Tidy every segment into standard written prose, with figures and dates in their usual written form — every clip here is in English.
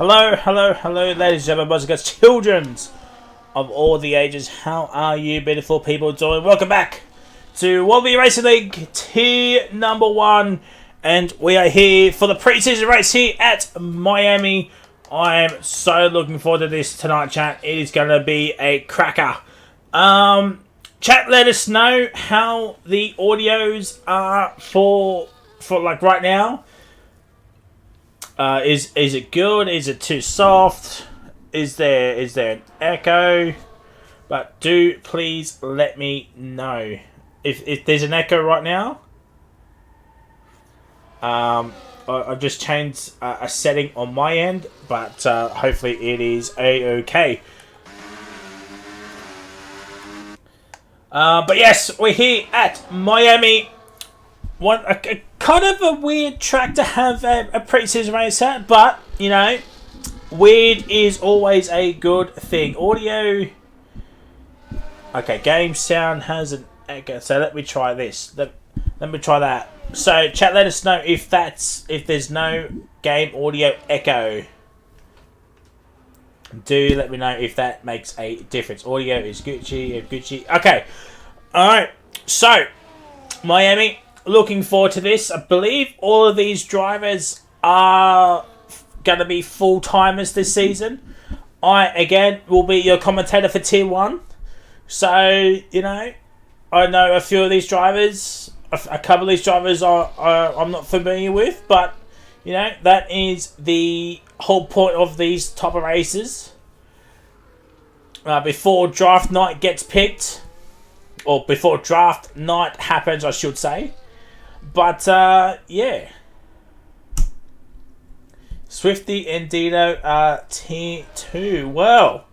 Hello, hello, hello, ladies and gentlemen, boys and girls, children of all the ages. How are you, beautiful people, doing? Welcome back to WRL Racing League Tier number 1, and we are here for the pre-season race here at Miami. I am so looking forward to this tonight, chat. It is going to be a cracker. Chat, let us know how the audios are for like right now. Is it good? Is it too soft? Is there an echo? But do please let me know if there's an echo right now. I've just changed a setting on my end, but hopefully it is a-okay. But yes, we're here at Miami. A kind of a weird track to have a pre-season race at, but, you know, weird is always a good thing. Audio... Okay, game sound has an echo, so let me try this. Let me try that. So, chat, let us know if there's no game audio echo. Do let me know if that makes a difference. Audio is Gucci. Okay. Alright. So, Miami... Looking forward to this. I believe all of these drivers are going to be full-timers this season. I, again, will be your commentator for Tier 1. So, you know, I know a few of these drivers. A couple of these drivers I'm not familiar with. But, you know, that is the whole point of these type of races. Before draft night gets picked. Or before draft night happens, I should say. But, yeah. Swifty and Dino are Tier 2. Well,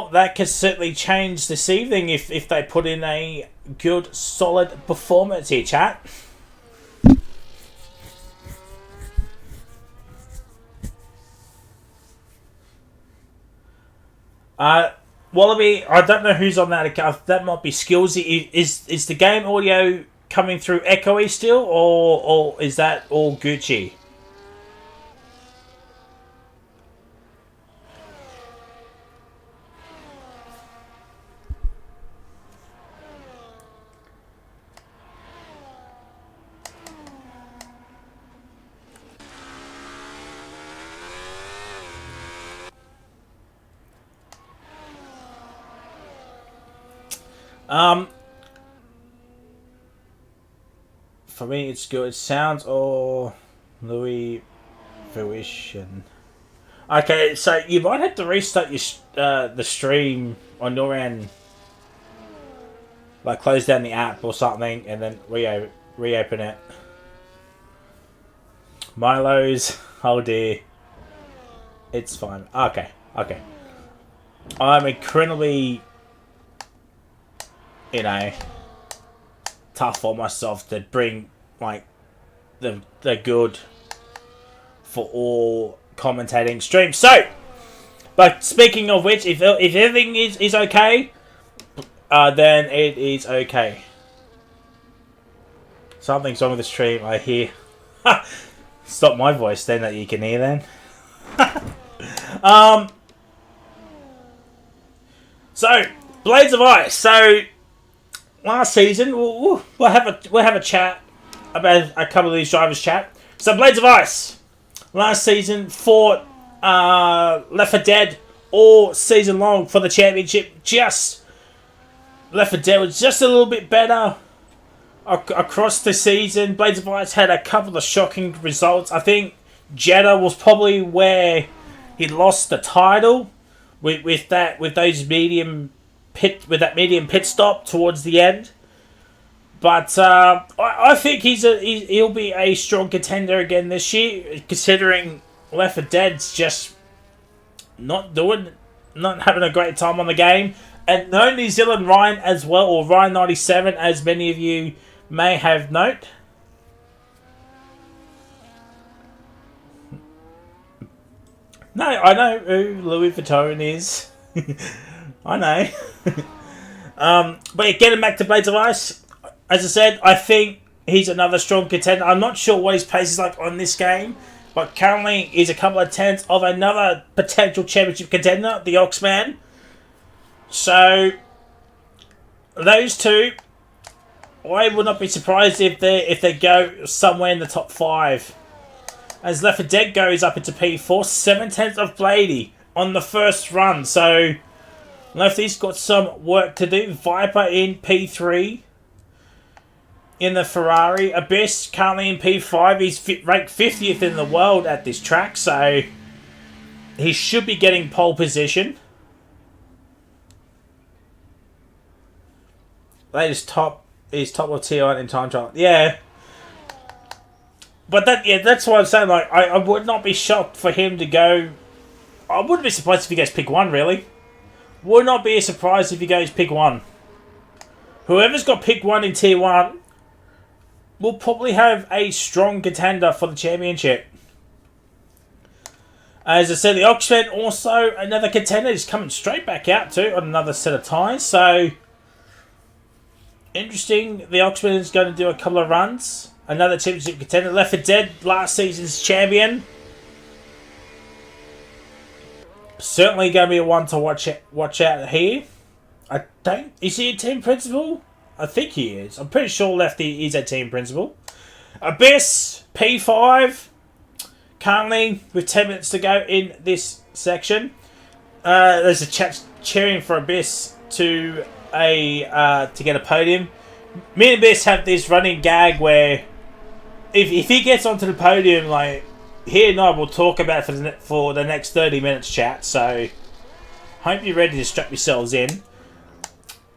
that could certainly change this evening if they put in a good, solid performance here, chat. Wallaby, I don't know who's on that account. That might be Skillsy. Is the game audio coming through echoey still, or is that all Gucci? For me, it's good. Sounds or Louis Vuitton. Okay, so you might have to restart your the stream on your end, like close down the app or something, and then reopen it. Milo's, oh dear, it's fine. Okay. I'm incredibly, you know, tough for myself to bring like the good for all commentating streams. So, but speaking of which, if everything is okay, then it is okay. Something's wrong with the stream. I hear. Stop my voice then that you can hear then. So Blades of Ice. So last season, we'll have a chat about a couple of these drivers. Chat. So Blades of Ice last season fought Left 4 Dead all season long for the championship. Just Left 4 Dead was just a little bit better across the season. Blades of Ice had a couple of shocking results. I think Jeddah was probably where he lost the title with that medium pit stop towards the end. But I think he'll be a strong contender again this year, considering Left 4 Dead's just not having a great time on the game. And no New Zealand Ryan as well, or Ryan 97, as many of you may have note. No, I know who Louis Vuitton is. I know. But getting back to Blades of Ice, as I said, I think he's another strong contender. I'm not sure what his pace is like on this game. but currently is a couple of tenths of another potential championship contender, the Oxman. So those two, I would not be surprised if they go somewhere in the top 5. As Left 4 Dead goes up into P4, 7 tenths of Blady on the first run. So Lefty's got some work to do. Viper in P3 in the Ferrari. Abyss currently in P5. He's ranked 50th in the world at this track, so he should be getting pole position. Latest top is top of tier 1 in time trial. Yeah. But that's why I'm saying, like, I would not be shocked for him to go. I wouldn't be surprised if he goes pick 1, really. Would not be surprised if he goes pick 1. Whoever's got pick 1 in tier 1 will probably have a strong contender for the championship. As I said, the Oxford also another contender is coming straight back out too on another set of tyres. So interesting. The Oxford is going to do a couple of runs. Another championship contender. Left 4 Dead, last season's champion. Certainly going to be a one to watch out here. Is he a team principal? I think he is. I'm pretty sure Lefty is a team principal. Abyss, P5. Currently, with 10 minutes to go in this section. There's a chat cheering for Abyss to get a podium. Me and Abyss have this running gag where if he gets onto the podium, like, he and I will talk about it for the next 30 minutes chat. So, hope you're ready to strap yourselves in.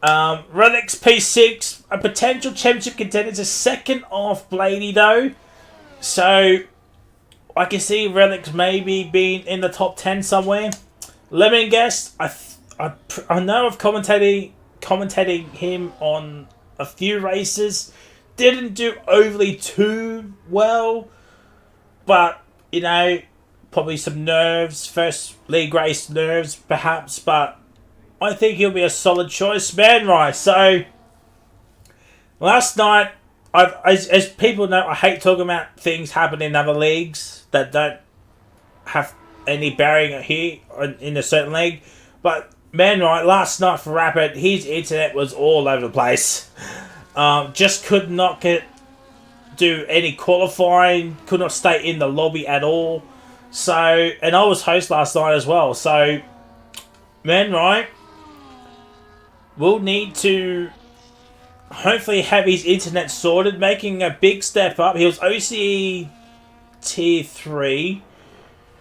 Relics P6, a potential championship contender. It's a second off Blady though. So, I can see Relics maybe being in the top 10 somewhere. Lemon Guest, I know of commentating him on a few races. Didn't do overly too well. But, you know, probably some nerves. First league race nerves, perhaps. But I think he'll be a solid choice. Man, right. So, last night, as people know, I hate talking about things happening in other leagues that don't have any bearing here in a certain league. But, man, right, last night for Rapid, his internet was all over the place. Just could not do any qualifying, could not stay in the lobby at all. So, and I was host last night as well. So, man, right, we'll need to hopefully have his internet sorted, making a big step up. He was OCE Tier 3.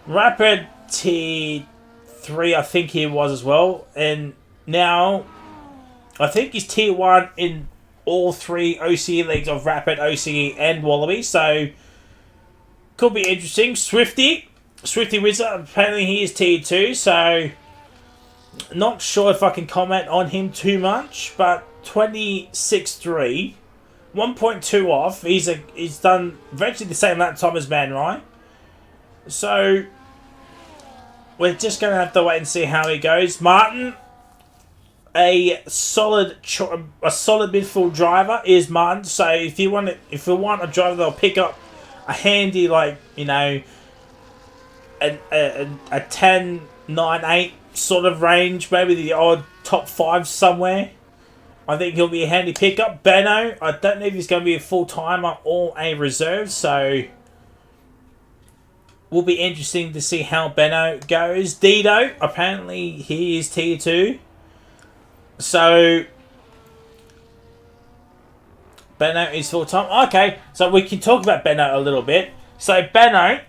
Rapid Tier 3, I think he was as well. And now, I think he's Tier 1 in all 3 OCE leagues of Rapid, OCE, and Wallaby. So, could be interesting. Swifty Wizard, apparently he is Tier 2. So, not sure if I can comment on him too much. But 26.3, 1.2 off. He's done virtually the same lap time as Man Rai. So, we're just going to have to wait and see how he goes. Martin, a solid midfield driver is Martin. So if you want a driver that'll pick up a handy, like, you know, a 10, 9, 8 sort of range, maybe the odd top 5 somewhere, I think he'll be a handy pickup. Benno, I don't know if he's going to be a full-timer or a reserve, so will be interesting to see how Benno goes. Dido, apparently he is Tier 2. So, Benno is full-time. Okay, so we can talk about Benno a little bit. So, Benno,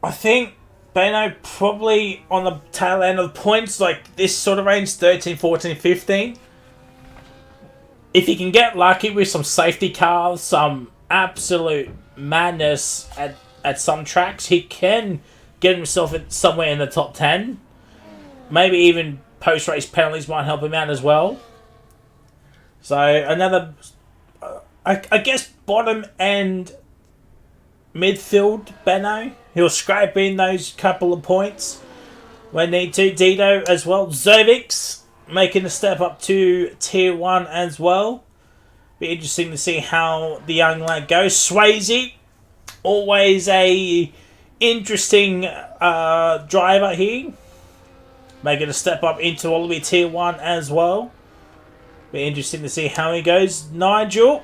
I think Benno probably on the tail end of the points, like this sort of range, 13, 14, 15. If he can get lucky with some safety cars, some absolute madness at some tracks, he can get himself somewhere in the top 10. Maybe even post-race penalties might help him out as well. So, another, I guess, bottom end midfield, Benno. He'll scrape in those couple of points when need to. Dido as well. Zervix making a step up to Tier 1 as well. Be interesting to see how the young lad goes. Swayze, always a interesting driver here. Making a step up into Wallaby Tier 1 as well. Be interesting to see how he goes. Nigel,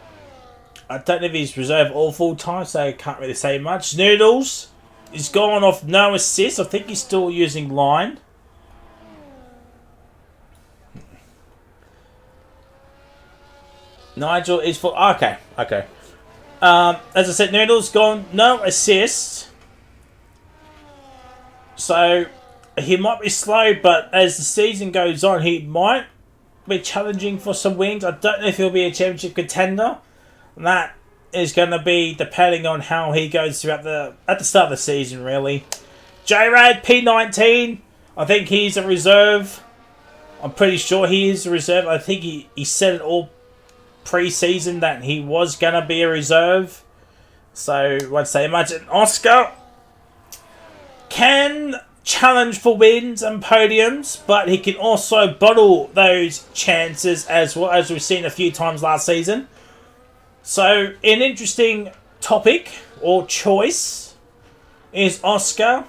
I don't know if he's reserved all full time, so I can't really say much. Noodles, he's gone off no assist. I think he's still using line. Nigel is for okay. As I said, Noodles gone no assist. So he might be slow, but as the season goes on, he might be challenging for some wins. I don't know if he'll be a championship contender. That is going to be depending on how he goes throughout at the start of the season, really. J-Rad P19, I think he's a reserve. I'm pretty sure he is a reserve. I think he said it all pre-season that he was going to be a reserve. So, won't say much. And Oscar can challenge for wins and podiums, but he can also bottle those chances as well, as we've seen a few times last season. So, an interesting topic or choice is Oscar,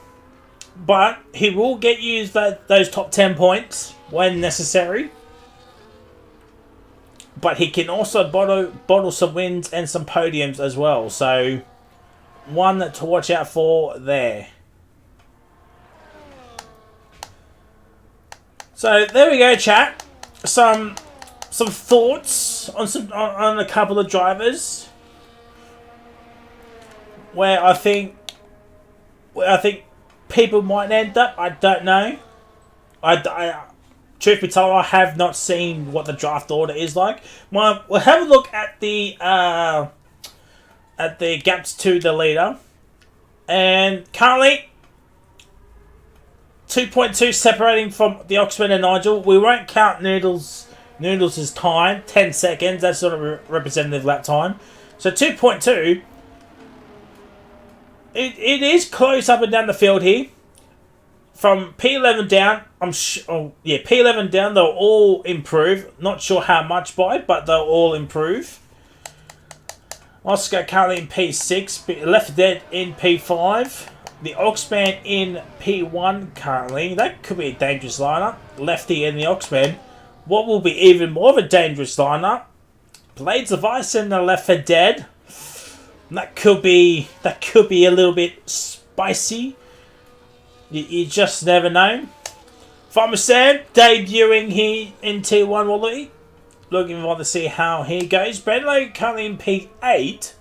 but he will get used those top 10 points when necessary. But he can also bottle some wins and some podiums as well. So, one to watch out for there. So, there we go, chat. Some thoughts on a couple of drivers where I think people might end up. I don't know. Truth be told, I have not seen what the draft order is like. We'll have a look at the gaps to the leader, and currently 2.2 separating from the Oxman and Nigel. We won't count Noodles' time, 10 seconds. That's sort of representative lap time. So 2.2. It is close up and down the field here. From P11 down, P11 down, they'll all improve. Not sure how much by, but they'll all improve. Oscar currently in P6, Left Dead in P5. The Oxman in P1 currently. That could be a dangerous lineup. Lefty and the Oxman. What will be even more of a dangerous lineup? Blades of Ice and the Left 4 Dead. That could be a little bit spicy. You just never know. Farmer Sam debuting here in T1 Wallaby. Looking forward to see how he goes. Benlow currently in P8.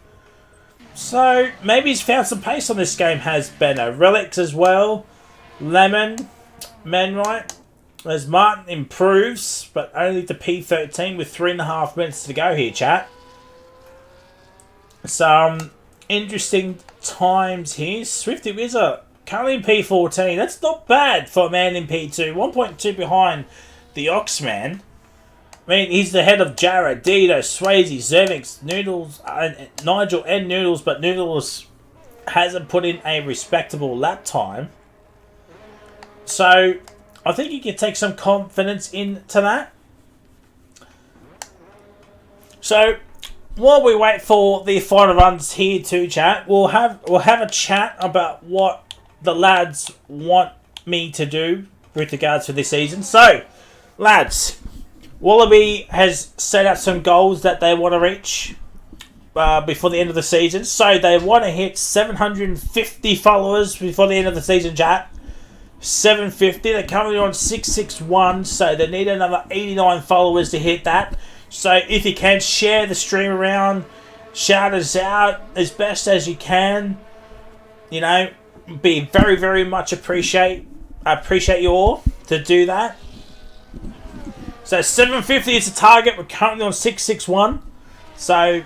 So maybe he's found some pace on this game, has Benno. Relics as well. Lemon. Menright. As Martin improves, but only to P13 with 3.5 minutes to go here, chat. Some interesting times here. Swifty Wizard currently in P14. That's not bad for a man in P2. 1.2 behind the Oxman. I mean, he's the head of Jarrah, Dido, Swayze, Zervix, Noodles, Nigel and Noodles, but Noodles hasn't put in a respectable lap time. So, I think you can take some confidence into that. So, while we wait for the final runs here to chat, we'll have a chat about what the lads want me to do with regards to this season. So, lads, Wallaby has set out some goals that they want to reach before the end of the season. So, they want to hit 750 followers before the end of the season, chat. 750. They're currently on 661, so they need another 89 followers to hit that. So, if you can, share the stream around, shout us out as best as you can. You know, be very, very much appreciate you all to do that. So 750 is the target. We're currently on 661. So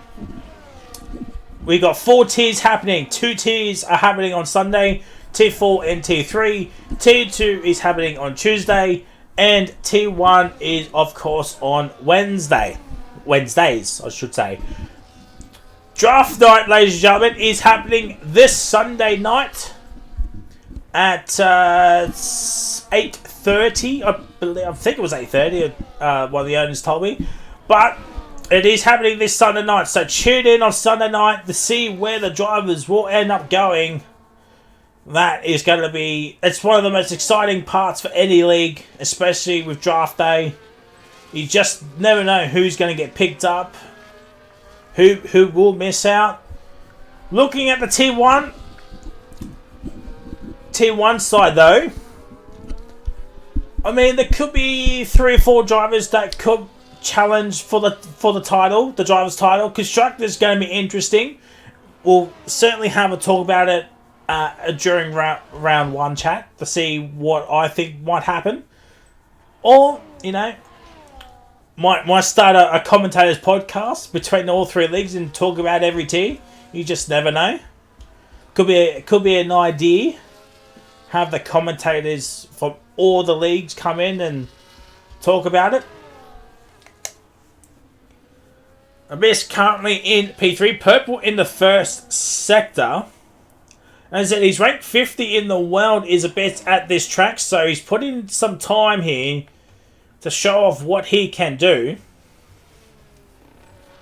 we got 4 tiers happening. 2 tiers are happening on Sunday. Tier 4 and Tier 3. Tier 2 is happening on Tuesday. And Tier 1 is, of course, on Wednesdays, I should say. Draft night, ladies and gentlemen, is happening this Sunday night at 8:30. I think it was 8:30. One of the owners told me, but It is happening this Sunday night, so tune in on Sunday night to see where the drivers will end up going. That is going to be... It's one of the most exciting parts for any league, especially with draft day. You just never know who's going to get picked up, who will miss out. Looking at the Tier 1 side though, I mean, there could be 3 or 4 drivers that could challenge for the title, the driver's title. Constructor's going to be interesting. We'll certainly have a talk about it during round 1 chat to see what I think might happen. Or, you know, might start a commentators podcast between all 3 leagues and talk about every tier. You just never know. Could be an idea. Have the commentators from all the leagues come in and talk about it. Abyss currently in P3. Purple in the first sector. As I said, he's ranked 50 in the world is Abyss at this track. So he's put in some time here to show off what he can do.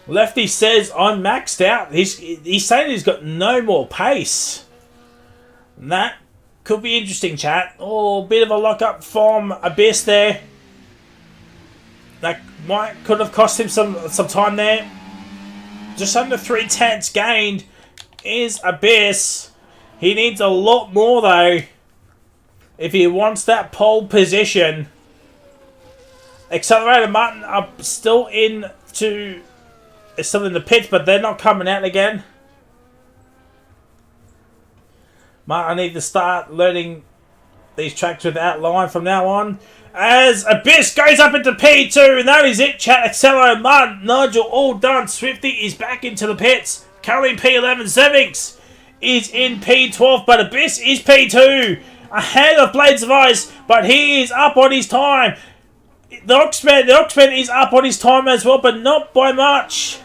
Lefty says, I'm maxed out. He's saying he's got no more pace. And that could be interesting, chat. Oh, bit of a lock-up from Abyss there. That could have cost him some time there. Just under 3/10 gained is Abyss. He needs a lot more, though, if he wants that pole position. Accelerator Martin up still in the pits, but they're not coming out again. I need to start learning these tracks without line from now on. As Abyss goes up into P2, and that is it, chat. Accelerator Martin, Nigel, all done. Swifty is back into the pits. Currently P11. Zevix is in P12, but Abyss is P2. Ahead of Blades of Ice, but he is up on his time. The Oxman is up on his time as well, but not by much.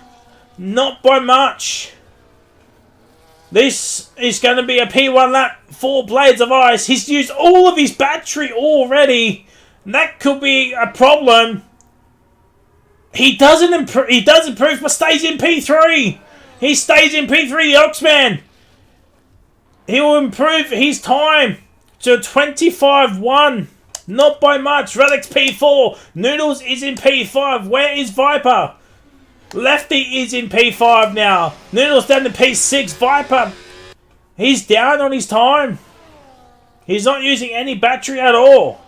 Not by much. This is going to be a P1 lap for Blades of Ice. He's used all of his battery already. And that could be a problem. He doesn't improve, but stays in P3. He stays in P3, the Oxman. He will improve his time to 25-1. Not by much. Relics P4. Noodles is in P5. Where is Viper? Lefty is in P5 now. Noodles down to P6. Viper, he's down on his time. He's not using any battery at all.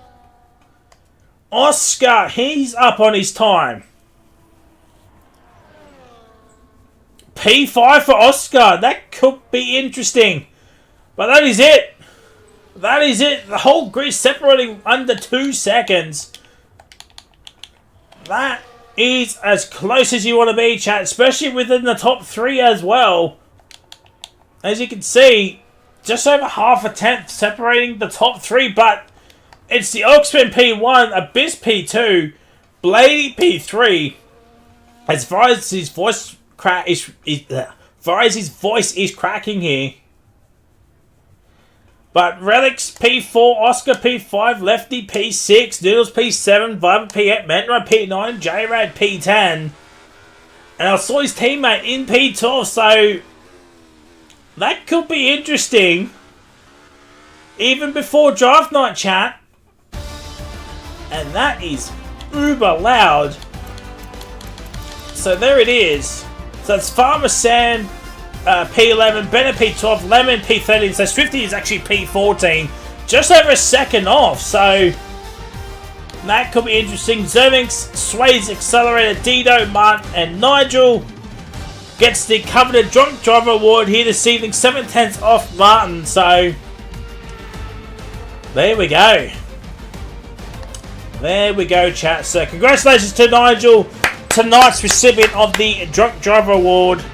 Oscar, he's up on his time. P5 for Oscar. That could be interesting. But that is it. That is it. The whole grid separating under 2 seconds. That is as close as you want to be, chat. Especially within the top 3 as well. As you can see, just over half a tenth separating the top 3. But it's the Oxman P1, Abyss P2, Blady P3. As far as his voice is cracking here. But Relics P4, Oscar P5, Lefty P6, Noodles P7, Viper P8, Menro P9, J-Rad P10. And I saw his teammate in P12, so that could be interesting. Even before draft night, chat. And that is uber loud. So there it is. So it's Farmer Sam P11, Bennett P12, Lemon P13. So Swifty is actually P14. Just over a second off. So that could be interesting. Zerminx, Sway's Accelerator, Dido, Martin, and Nigel gets the coveted Drunk Driver Award here this evening. 7/10 off Martin. So there we go. There we go, chat. So congratulations to Nigel, tonight's recipient of the Drunk Driver Award.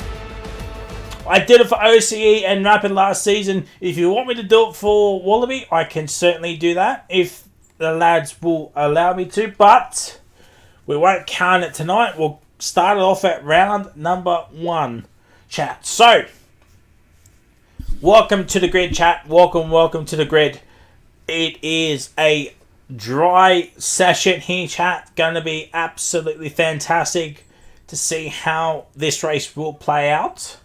I did it for OCE and Rapid last season. If you want me to do it for Wallaby, I can certainly do that if the lads will allow me to, but we won't count it tonight. We'll start it off at round number 1, chat. So, welcome to the grid, chat. Welcome to the grid. It is a dry session here, chat. Going to be absolutely fantastic. to see how this race will play out.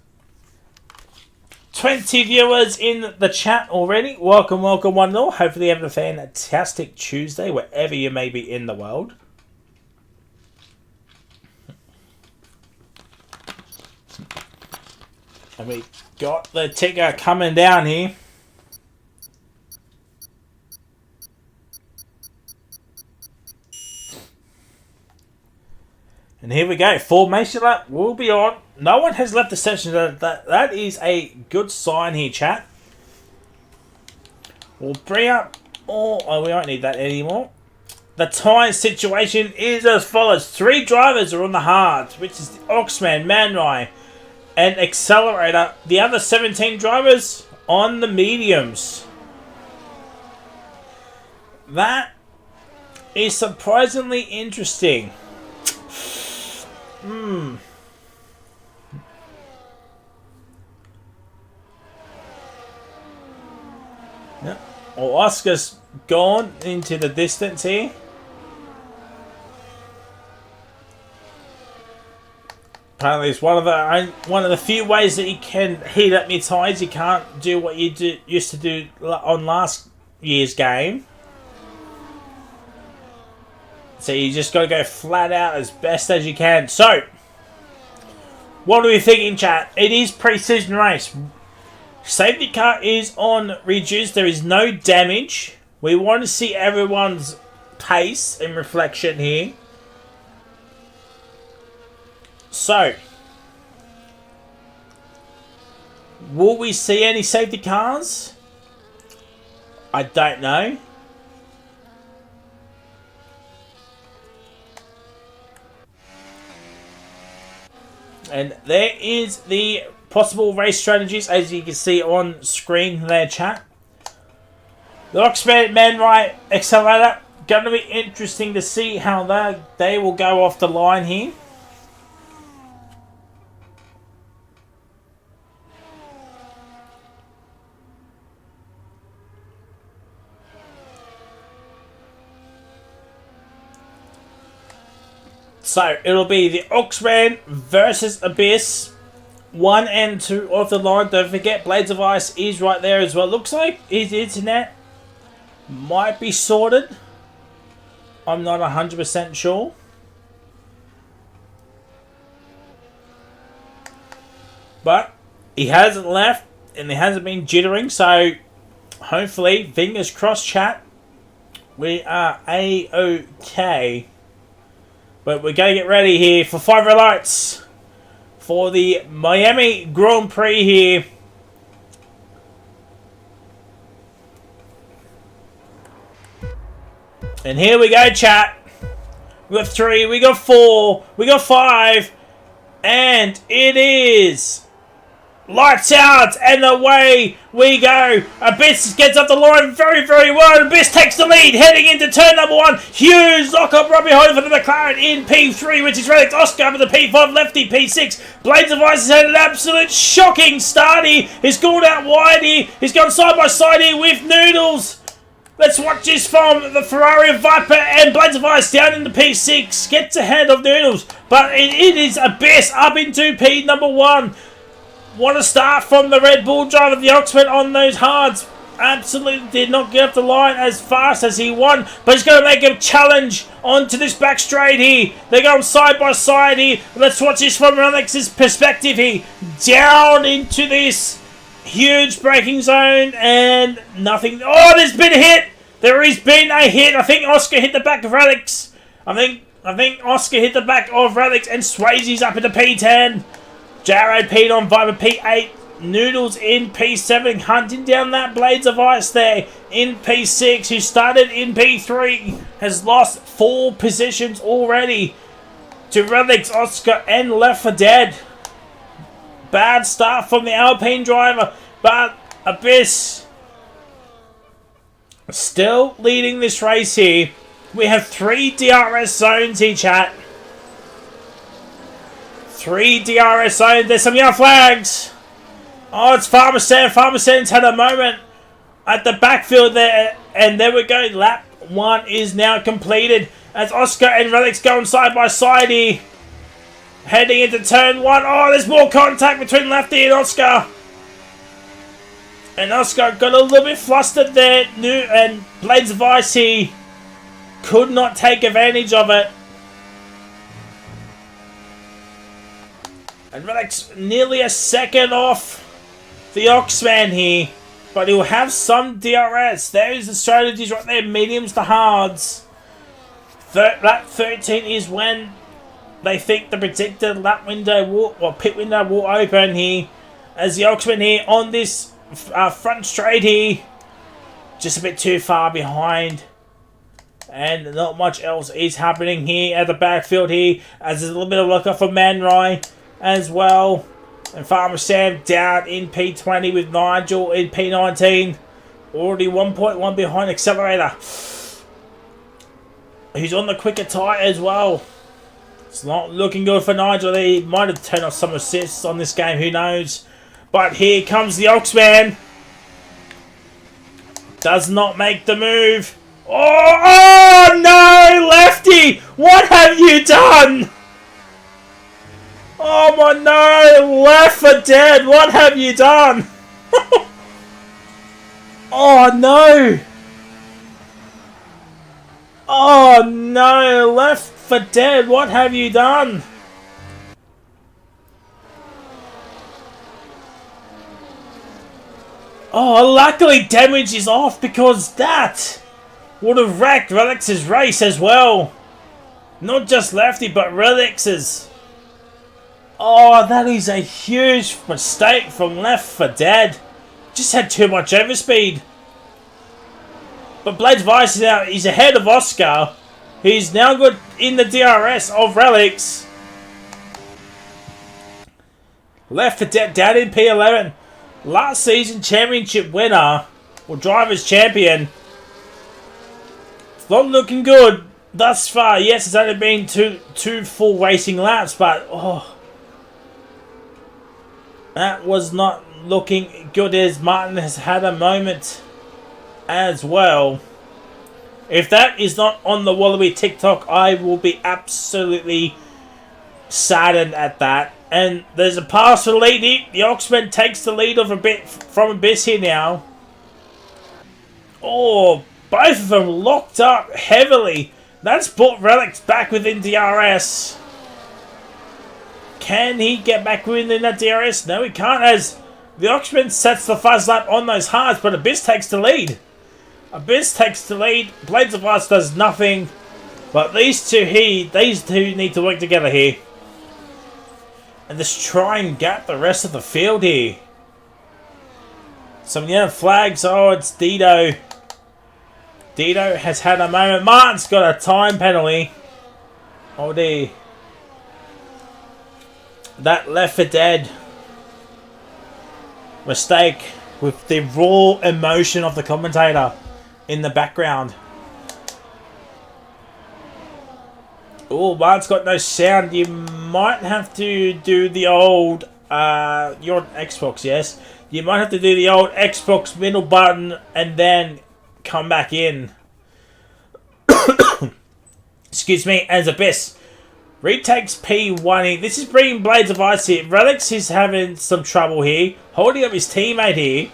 20 viewers in the chat already. Welcome, welcome, one and all. Hopefully you have a fantastic Tuesday, wherever you may be in the world. And we got the ticker coming down here. And here we go. Formation lap will be on. No one has left the session. That is a good sign here, chat. We'll bring up all... Oh, we don't need that anymore. The tyre situation is as follows. 3 drivers are on the hards, which is the Oxman, Manrai, and Accelerator. The other 17 drivers on the mediums. That is surprisingly interesting. Yeah. Well, Oscar's gone into the distance here. Apparently, it's one of the few ways that you can heat up your tyres. You can't do what you used to do on last year's game. So you just got to go flat out as best as you can. So, what are we thinking, chat? It is pre-season race. Safety car is on reduced. There is no damage. We want to see everyone's pace and reflection here. So, will we see any safety cars? I don't know. And there is the possible race strategies, as you can see on screen there, chat. The Oxman, Manrai, Accelerator. Going to be interesting to see how they will go off the line here. So, it'll be the Oxman versus Abyss. 1 and 2 off the line. Don't forget, Blades of Ice is right there as well. Looks like his internet might be sorted. I'm not 100% sure. But he hasn't left and he hasn't been jittering. So, hopefully, fingers crossed, chat, we are A-OK. But we're going to get ready here for 5 red lights for the Miami Grand Prix here. And here we go, chat. We got 3, we got 4, we got 5, and it is lights out, and away we go. Abyss gets up the line very, very well. Abyss takes the lead, heading into turn number 1. Huge lock-up right behind for the McLaren in P3, which is Relic. Oscar with the P5 lefty, P6. Blades of Ice has had an absolute shocking start here. He's gone out wide here. He's gone side by side here with Noodles. Let's watch this from the Ferrari Viper, and Blades of Ice down in the P6. Gets ahead of Noodles, but it is Abyss up into P number 1. What a start from the Red Bull driver, the Oxford, on those hards. Absolutely did not get up the line as fast as he won, but he's going to make a challenge onto this back straight here. They're going side by side here. Let's watch this from Alex's perspective here. Down into this huge braking zone, and nothing. Oh, there's been a hit. There has been a hit. I think Oscar hit the back of Alex. I think Oscar hit the back of Alex, and Swayze's up into P10. Jarrod Pete on Viper P8. Noodles in P7, hunting down that Blades of Ice there in P6, who started in P3, has lost 4 positions already to Relics, Oscar, and Left for Dead. Bad start from the Alpine driver, but Abyss still leading this race here. We have 3 DRS zones here, chat. 3 DRS zones. There's some yellow flags. Oh, it's Farmer Sam. Farmer Sam's had a moment at the backfield there. And there we go. Lap 1 is now completed. As Oscar and Relics going side by side here. Heading into turn 1. Oh, there's more contact between Lefty and Oscar. And Oscar got a little bit flustered there. And Blades of Ice, he could not take advantage of it. And Relic's nearly a second off the Oxman here. But he'll have some DRS. There's the strategies right there. Mediums to hards. Lap 13 is when they think the predicted lap window or pit window will open here. As the Oxman here on this front straight here. Just a bit too far behind. And not much else is happening here at the backfield here. As there's a little bit of luck off of Man Rai as well. And Farmer Sam down in P20 with Nigel in P19. Already 1.1 behind Accelerator. Who's on the quicker tyre as well. It's not looking good for Nigel. He might have turned off some assists on this game. Who knows? But here comes the Oxman. Does not make the move. Oh no, Lefty! What have you done? Oh my no, Left for Dead, what have you done? Oh no. Oh no, Left for Dead, what have you done? Oh, luckily damage is off because that would have wrecked Relix's race as well. Not just Lefty, but Relix's. Oh, that is a huge mistake from Left for Dead. Just had too much overspeed. But Blades of Ice is now, he's ahead of Oscar. He's now got in the DRS of Relix. Left for Dead down in P11. Last season championship winner, or drivers champion. It's not looking good thus far. Yes, it's only been two full racing laps, but oh, that was not looking good as Martin has had a moment as well. If that is not on the Wallaby TikTok, I will be absolutely saddened at that. And there's a pass for the lead here. The Oxman takes the lead of a bit from Abyss here now. Oh, both of them locked up heavily. That's brought Relics back within DRS. Can he get back within that DRS? No, he can't, as the Oxman sets the fuzz lap on those hards, but Abyss takes the lead. Abyss takes the lead. Blades of Ice does nothing. But these two need to work together here. And just try and gap the rest of the field here. Some yellow flags. Oh, it's Dido. Dido has had a moment. Martin's got a time penalty. Oh dear. That Left for Dead mistake with the raw emotion of the commentator in the background. Oh, Martin's got no sound. You might have to do the old... you're on Xbox, yes? You might have to do the old Xbox middle button and then come back in. Excuse me, as Abyss retakes P1. This is bringing Blades of Ice here. Relix is having some trouble here, holding up his teammate here.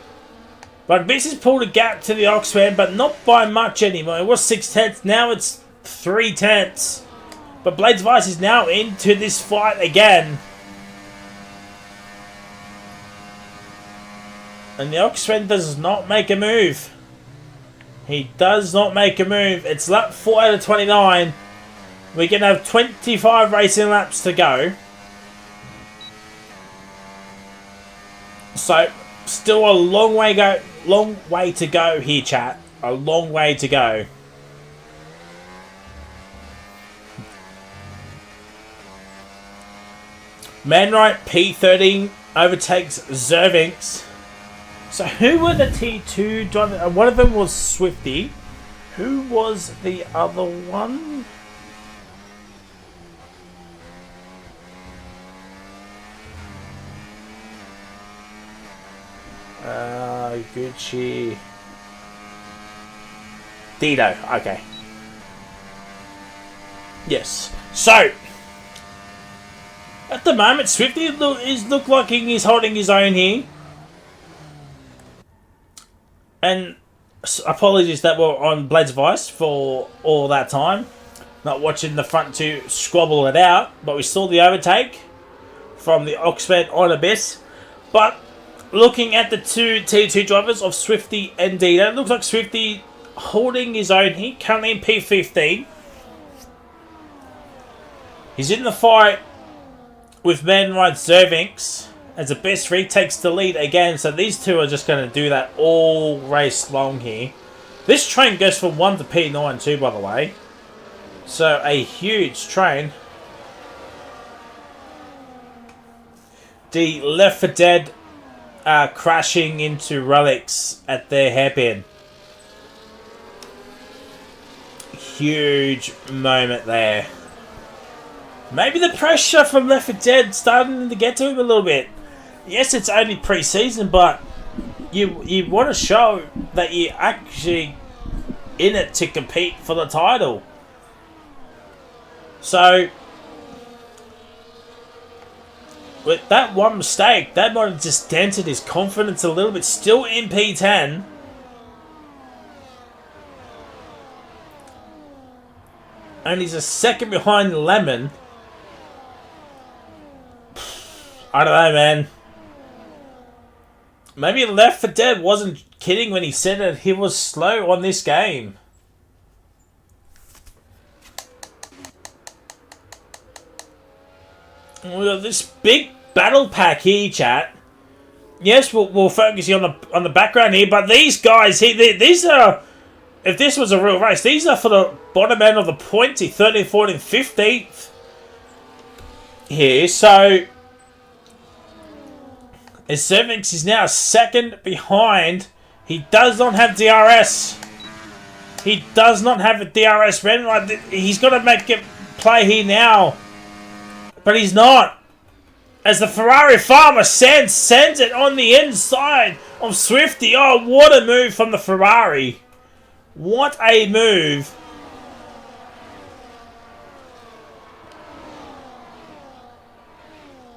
But Abyss has pulled a gap to the Oxman, but not by much anymore. It was 6/10, now it's 3/10. But Blades of Ice is now into this fight again. And the Oxman does not make a move. He does not make a move. It's lap 4 out of 29. We can have 25 racing laps to go. So, still a long way to go here, chat. A long way to go. Manwright P13 overtakes Zervinx. So who were the T2 drivers? One of them was Swifty. Who was the other one? Gucci. Dido. Okay. Yes. So At the moment, Swifty look like he's holding his own here. And apologies that we're on Blades of Ice for all that time. Not watching the front two squabble it out. But we saw the overtake from the Oxford on Abyss. But looking at the two T2 drivers of Swifty and Dino, it looks like Swifty holding his own here. Currently in P15. He's in the fight with Man Ride Zervinx as the best retakes the lead again. So these two are just going to do that all race long here. This train goes from 1 to P9 too, by the way. So a huge train. The Left 4 Dead are crashing into relics at their hairpin. Huge moment there. Maybe the pressure from Left 4 Dead starting to get to him a little bit. Yes, it's only pre-season, but you want to show that you're actually in it to compete for the title. So, with that one mistake, that might have just dented his confidence a little bit. Still in P10. And he's a second behind Lemon. I don't know, man. Maybe Left 4 Dead wasn't kidding when he said that he was slow on this game. We got this big battle pack here, chat. Yes, we'll focus you on the background here, but these guys here, these are, if this was a real race, these are for the bottom end of the points, 13th, 14th, 15th here. So as Zervinx is now second behind. He does not have DRS. He does not have a DRS ready. He's got to make it play here now. But he's not. As the Ferrari farmer sends it on the inside of Swifty. Oh, what a move from the Ferrari. What a move.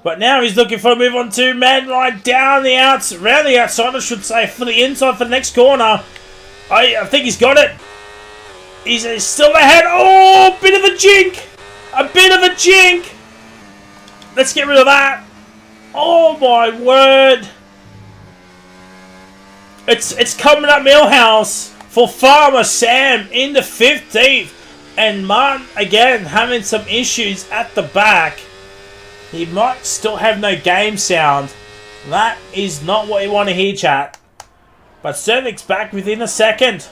But now he's looking for a move on to Man Ride down the outside, round the outside, I should say, for the inside for the next corner. I think he's got it. He's still ahead. Oh, bit of a jink. A bit of a jink. Let's get rid of that. Oh my word. It's coming up Millhouse for Farmer Sam in the 15th. And Martin, again, having some issues at the back. He might still have no game sound. That is not what you want to hear, chat. But Zervinx back within a second.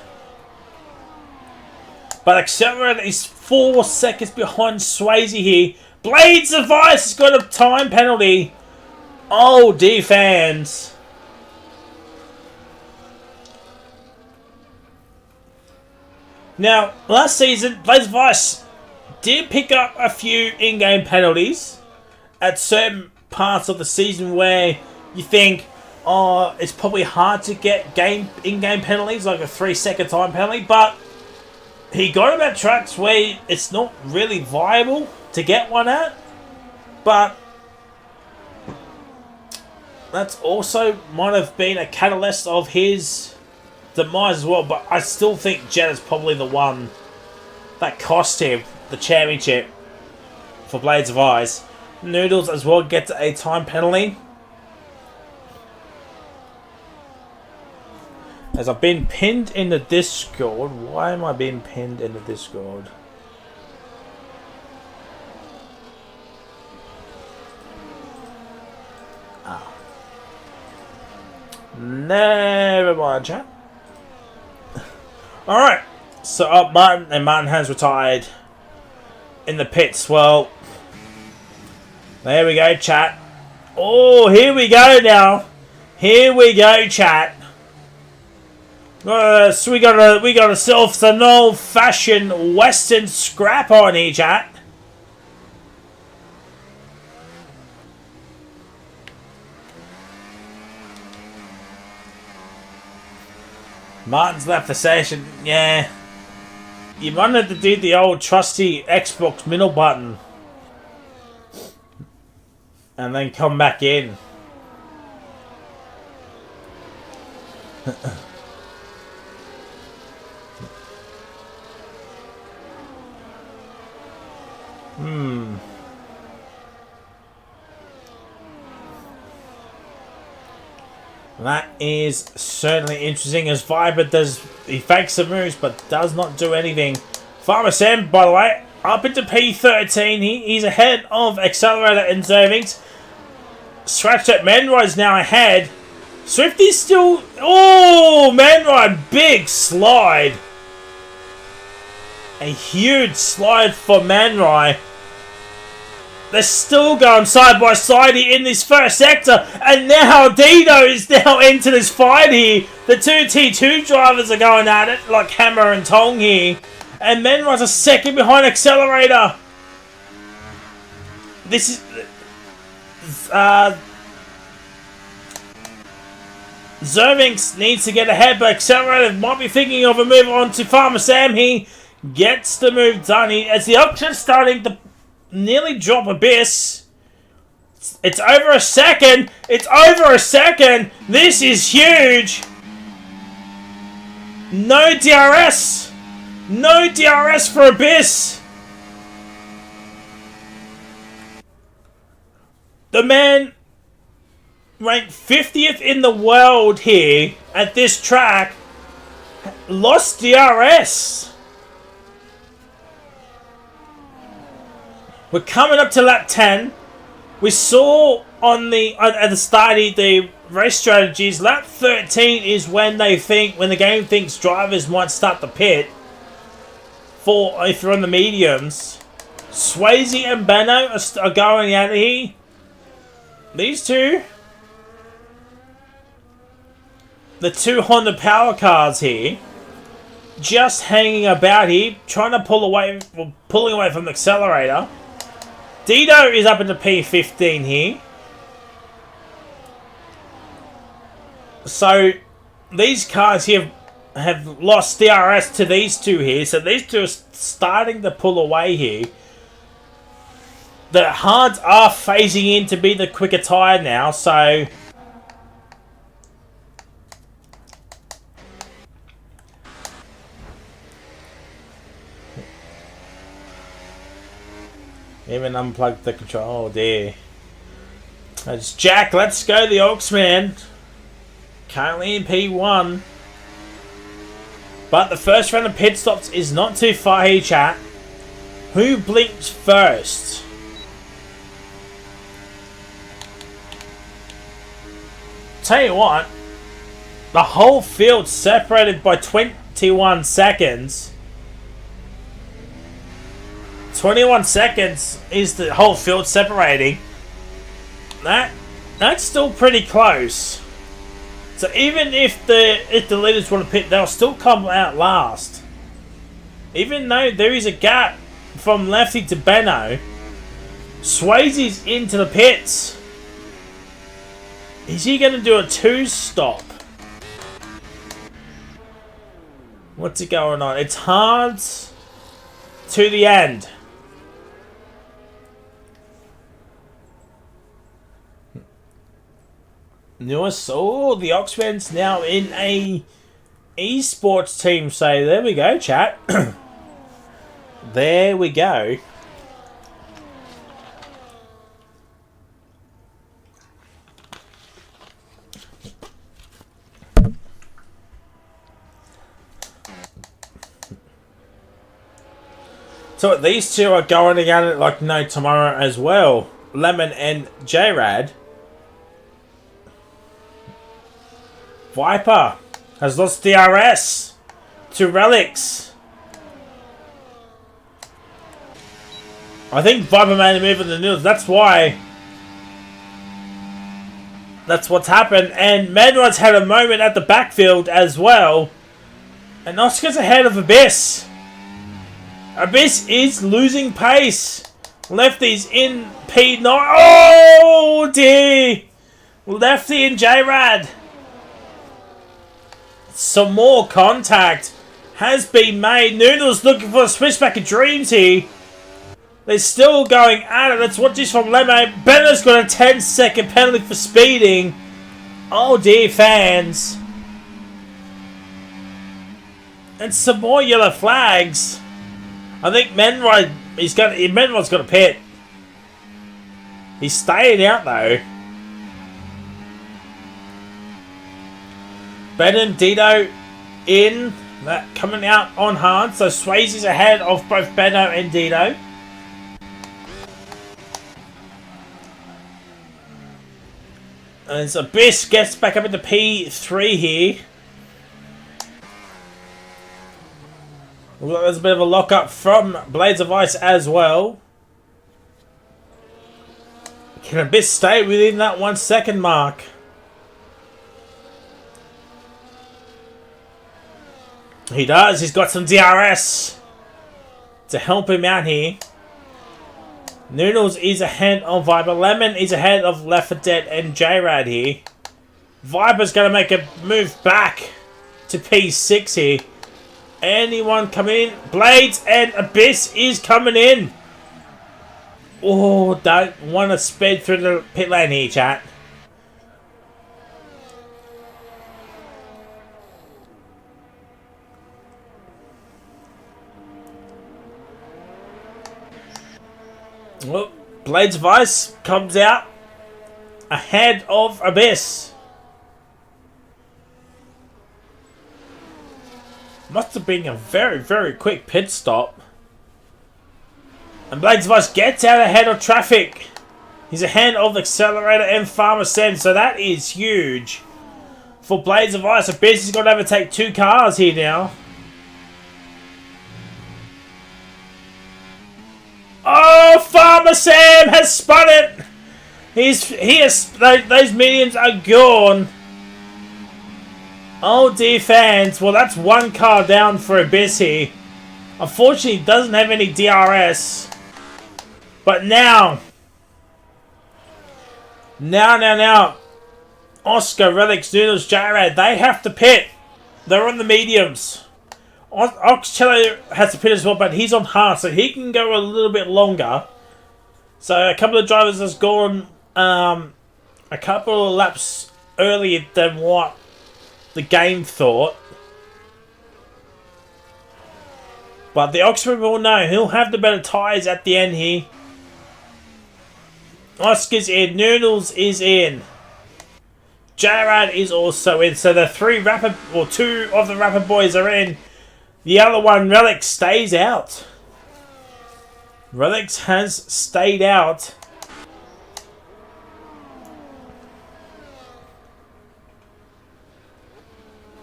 But Accelerator is 4 seconds behind Swayze here. Blades of Ice has got a time penalty. Oh, D fans. Now, last season, Blades of Ice did pick up a few in-game penalties at certain parts of the season where you think, oh, it's probably hard to get in-game penalties, like a 3-second time penalty, but he got him at tracks where it's not really viable to get one at, but that's also might have been a catalyst of his demise as well. But I still think Jet is probably the one that cost him the championship for Blades of Ice. Noodles as well gets a time penalty. As I've been pinned in the Discord. Why am I being pinned in the Discord? Ah. Never mind, chat. Alright. So Martin has retired in the pits. Well, there we go, chat. Oh, here we go now. Here we go, chat. So we got ourselves an old-fashioned Western scrap on here, chat. Martin's left the session. Yeah. You wanted to do the old trusty Xbox middle button. and then come back in. That is certainly interesting as Viper does. He fakes some moves but does not do anything. Farmer Sam, by the way, up into P13. He's ahead of Accelerator and Zervings. Scratch that. Manride's now ahead. Swifty's still... Oh, Manride, big slide. A huge slide for Manride. They're still going side by side here in this first sector. And now Dino is now into this fight here. The two T2 drivers are going at it like hammer and tong here. And Manride's a second behind Accelerator. This is... Zervings needs to get ahead, but Accelerator might be thinking of a move on to Farmer Sam. He gets the move done. As the auction's starting to nearly drop Abyss. It's over a second. It's over a second. This is huge. No DRS. No DRS for Abyss. The man ranked 50th in the world here at this track lost DRS. We're coming up to lap 10. We saw on at the start the race strategies. Lap 13 is when the game thinks drivers might start the pit for if you're on the mediums. Swayze and Benno are going out of here. These two, the two Honda power cars here, just hanging about here, trying to pulling away from the Accelerator. Dino is up into P15 here. So these cars here have lost DRS to these two here. So these two are starting to pull away here. The hards are phasing in to be the quicker tire now. So even unplugged the control. Oh dear. It's Jack. Let's go, the Oxman. Currently in P1. But the first round of pit stops is not too far here, chat. Who blinks first? Tell you what. The whole field separated by 21 seconds. 21 seconds is the whole field separating. That's still pretty close. So even if the leaders want to pit, they'll still come out last. Even though there is a gap from Lefty to Benno, Swayze's into the pits. Is he going to do a 2-stop? What's it going on? It's hard to the end. Newest. Oh, the Oxman's now in a esports team. So there we go, chat. There we go. So these two are going together like no tomorrow as well. Lemon and J-Rad. Viper has lost DRS to Relics. I think Viper made a move in the news. That's why. That's what's happened. And Manride's had a moment at the backfield as well. And Oscar's ahead of Abyss. Abyss is losing pace. Lefty's in P9. Oh dear. Lefty and J-Rad. Some more contact has been made. Noodle's looking for a switchback of dreams here. They're still going at it. Let's watch this from Lemo. Benner's got a 10-second penalty for speeding. Oh dear, fans. And some more yellow flags. I think Menrod's got a pit. He's staying out though. Ben and Dino in. That coming out on hard. So Swayze's ahead of both Benno and Dino. And so Abyss gets back up into P3 here. Looks like there's a bit of a lock-up from Blades of Ice as well. Can Abyss stay within that 1 second mark? He does. He's got some DRS to help him out here. Noodles is ahead of Viper. Lemon is ahead of Left 4 Dead and J-Rad here. Viper's going to make a move back to P6 here. Anyone coming in? Blades and Abyss is coming in. Oh, don't want to speed through the pit lane here, chat. Well, Blades of Ice comes out ahead of Abyss. Must have been a very, very quick pit stop. And Blades of Ice gets out ahead of traffic. He's ahead of Accelerator and Farmer Sen, so that is huge. For Blades of Ice, Abyss is going to overtake 2 cars here now. Oh, Farmer Sam has spun it. Those minions are gone. Oh dear, fans. Well, that's 1 car down for Abyss here. Unfortunately, doesn't have any DRS. But now. Oscar, Relics, Noodles, J-Rad, they have to pit. They're on the mediums. Oxcello has to pit as well, but he's on hard, so he can go a little bit longer. So a couple of drivers has gone a couple of laps earlier than what the game thought. But the Oxford will know. He'll have the better tyres at the end here. Oscar's in. Noodles is in. J-Rad is also in. So the 2 of the Rapid boys are in. The other one, Relic, stays out. Relics has stayed out.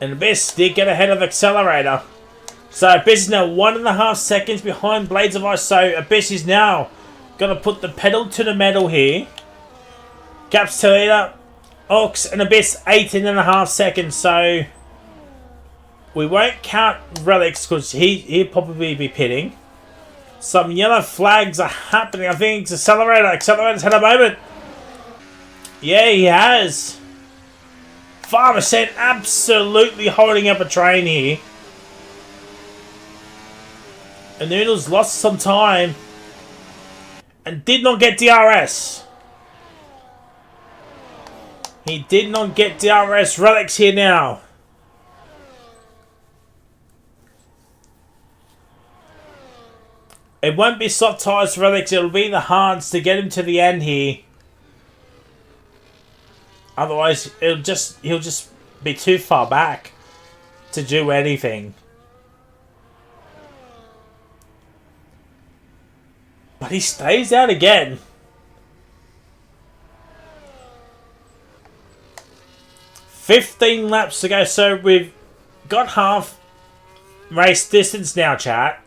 And Abyss did get ahead of Accelerator. So Abyss is now 1.5 seconds behind Blades of Ice. So Abyss is now going to put the pedal to the metal here. Gaps to leader. Ox and Abyss 18.5 seconds. So we won't count Relics because he'll probably be pitting. Some yellow flags are happening. I think it's Accelerator. Accelerator's had a moment. Yeah, he has. 5% absolutely holding up a train here. And Noodles lost some time. And did not get DRS. He did not get DRS. Relics here now. It won't be soft tyres for Relics. It'll be the hards to get him to the end here. Otherwise, he'll just be too far back to do anything. But he stays out again. $15 laps to go. So we've got half race distance now, chat.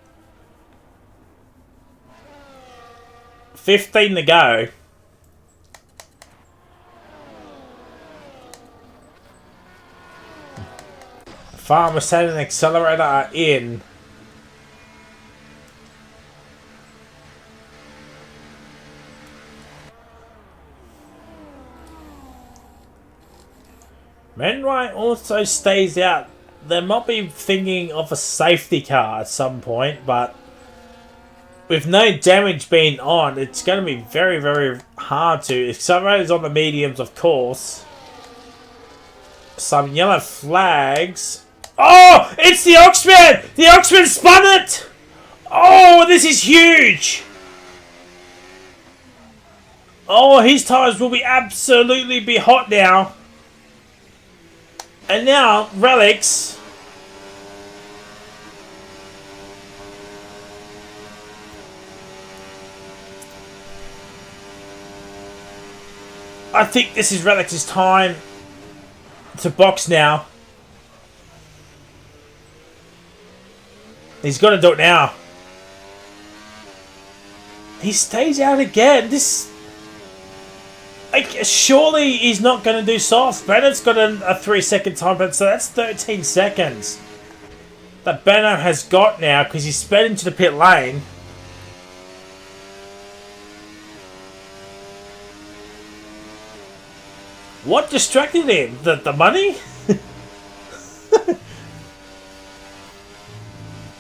15 to go. Farmer Sen and Accelerator are in. Menwright also stays out. They might be thinking of a safety car at some point, but... with no damage being on, it's going to be very, very hard to. Accelerator's on the mediums, of course. Some yellow flags. Oh, it's the Oxman! The Oxman spun it! Oh, this is huge! Oh, his tires will be absolutely be hot now. And now, Relics. I think this is Relics' time to box now. He's got to do it now. He stays out again. This... Like, surely he's not going to do soft. Bennett's got a 3-second time, but so that's 13 seconds that Bennett has got now because he sped into the pit lane. What distracted him? The money?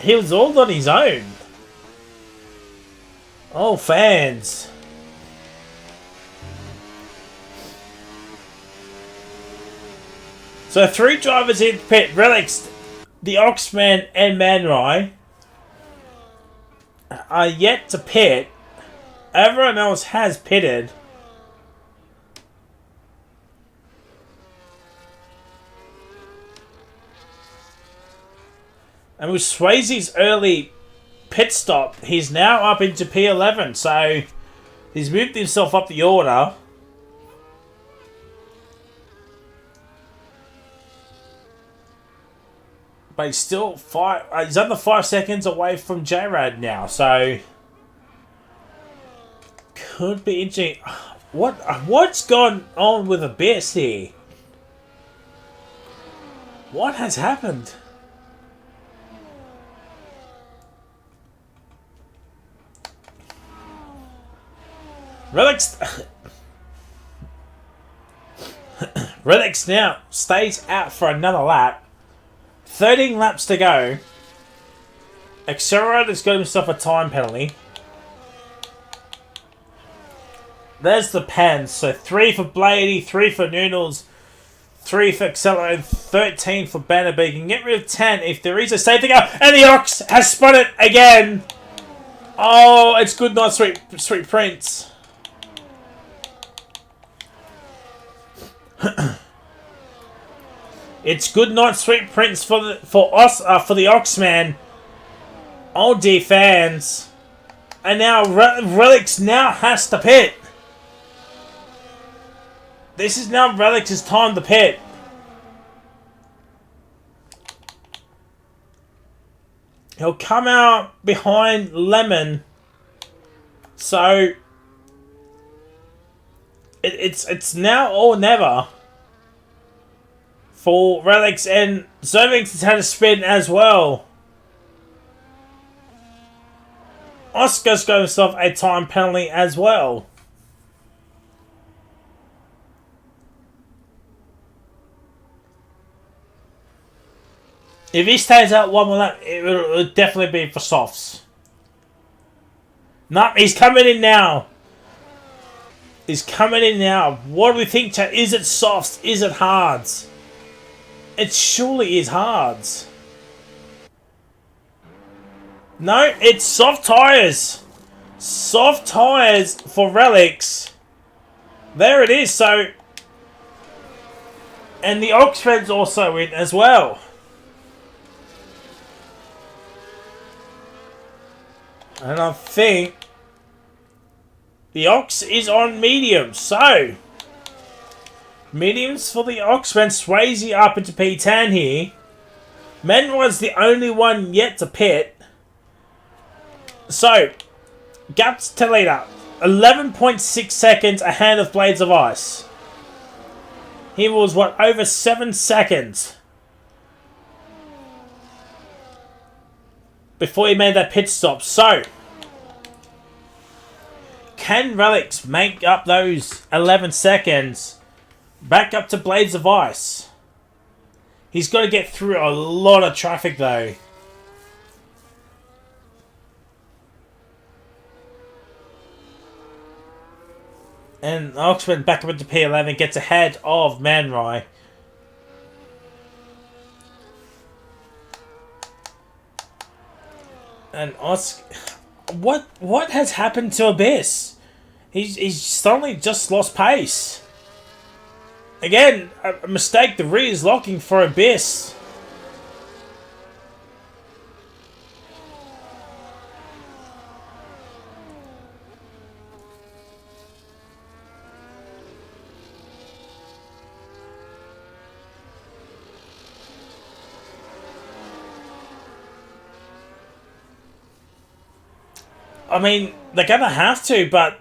He was all on his own. Oh, fans. So 3 drivers in pit. Relics, the Oxman and Manrai are yet to pit. Everyone else has pitted. And with Swayze's early pit stop, he's now up into P11. So he's moved himself up the order. But he's still he's under 5 seconds away from J-Rad now. So could be interesting. What's gone on with Abyss here? What has happened? Relics Relics now stays out for another lap. 13 laps to go. Accelerator's got himself a time penalty. There's the pens. So 3 for Blady, 3 for Noodles, 3 for Accelerator, 13 for Banner. But you can get rid of 10 if there is a safety car. And the Ox has spun it again. Oh, it's good night, sweet Prince. It's good night, sweet Prince for the Oxman. Oh dear, fans. And now Relics now has to pit. This is now Relics' time to pit. He'll come out behind Lemon. So it's now or never for Relics, and Zervix has had a spin as well. Oscar's got himself a time penalty as well. If he stays out one more lap, it will definitely be for softs. No, he's coming in now. He's coming in now. What do we think, chat? Is it softs? Is it hards? It surely is hards. No, it's soft tyres. Soft tyres for Relics. There it is. So, and the Oxford's also in as well. And I think the Ox is on medium. So, mediums for the Oxman. Swayze up into P10 here. Menroy's the only one yet to pit. So, gaps to leader. 11.6 seconds ahead of Blades of Ice. He was, what, over 7 seconds before he made that pit stop. So, can Relics make up those 11 seconds back up to Blades of Ice? He's got to get through a lot of traffic though. And Oxford back up into P11, gets ahead of Man Rai. And Oscar, what has happened to Abyss? He's suddenly just lost pace. Again, a mistake. The rear is locking for Abyss. I mean, they're gonna have to, but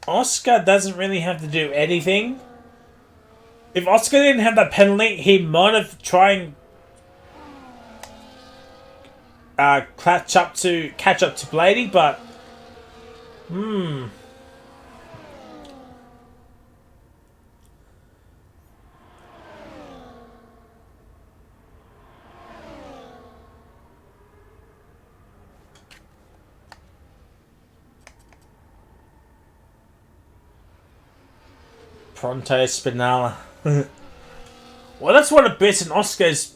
Oscar doesn't really have to do anything. If Oscar didn't have that penalty, he might have tried and catch up to Blady, but Pronto Spinala. Well, that's what Abyss and Oscar's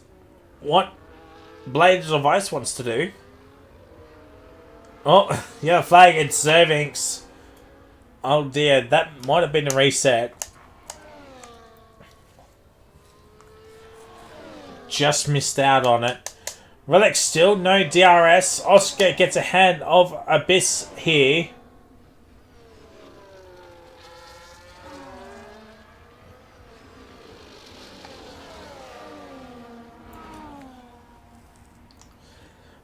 what Blades of Ice wants to do. Oh, yeah, flag, it's Zervinks. Oh dear, that might have been a reset. Just missed out on it. Relic still no DRS. Oscar gets a hand of Abyss here.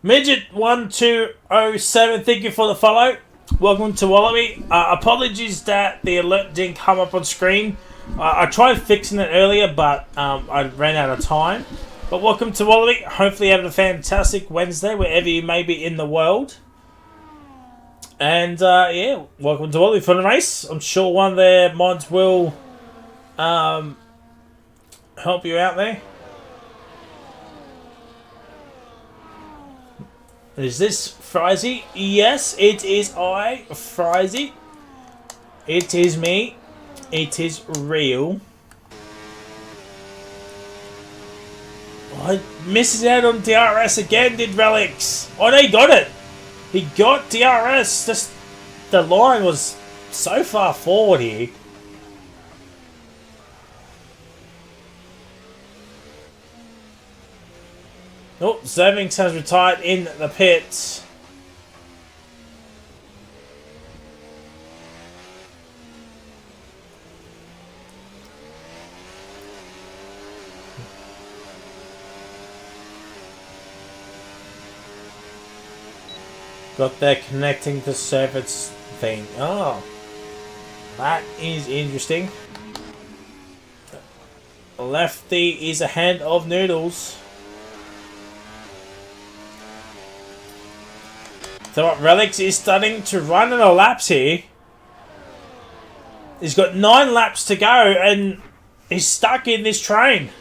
Midget1207, thank you for the follow. Welcome to Wallaby. Apologies that the alert didn't come up on screen. I tried fixing it earlier, but I ran out of time. But welcome to Wallaby. Hopefully you have a fantastic Wednesday wherever you may be in the world. And yeah, welcome to Wallaby for the race. I'm sure one of their mods will help you out there. Is this Frizy? Yes, it is I, Frizy. It is me. It is real. I missed out on DRS again, did Relics. Oh no, he got it. He got DRS. Just the line was so far forward here. Oh, Zervinks has retired in the pits. Got their connecting to service thing. Oh, that is interesting. Lefty is a hand of noodles. So what, Relics is starting to run out of laps here. He's got 9 laps to go and he's stuck in this train.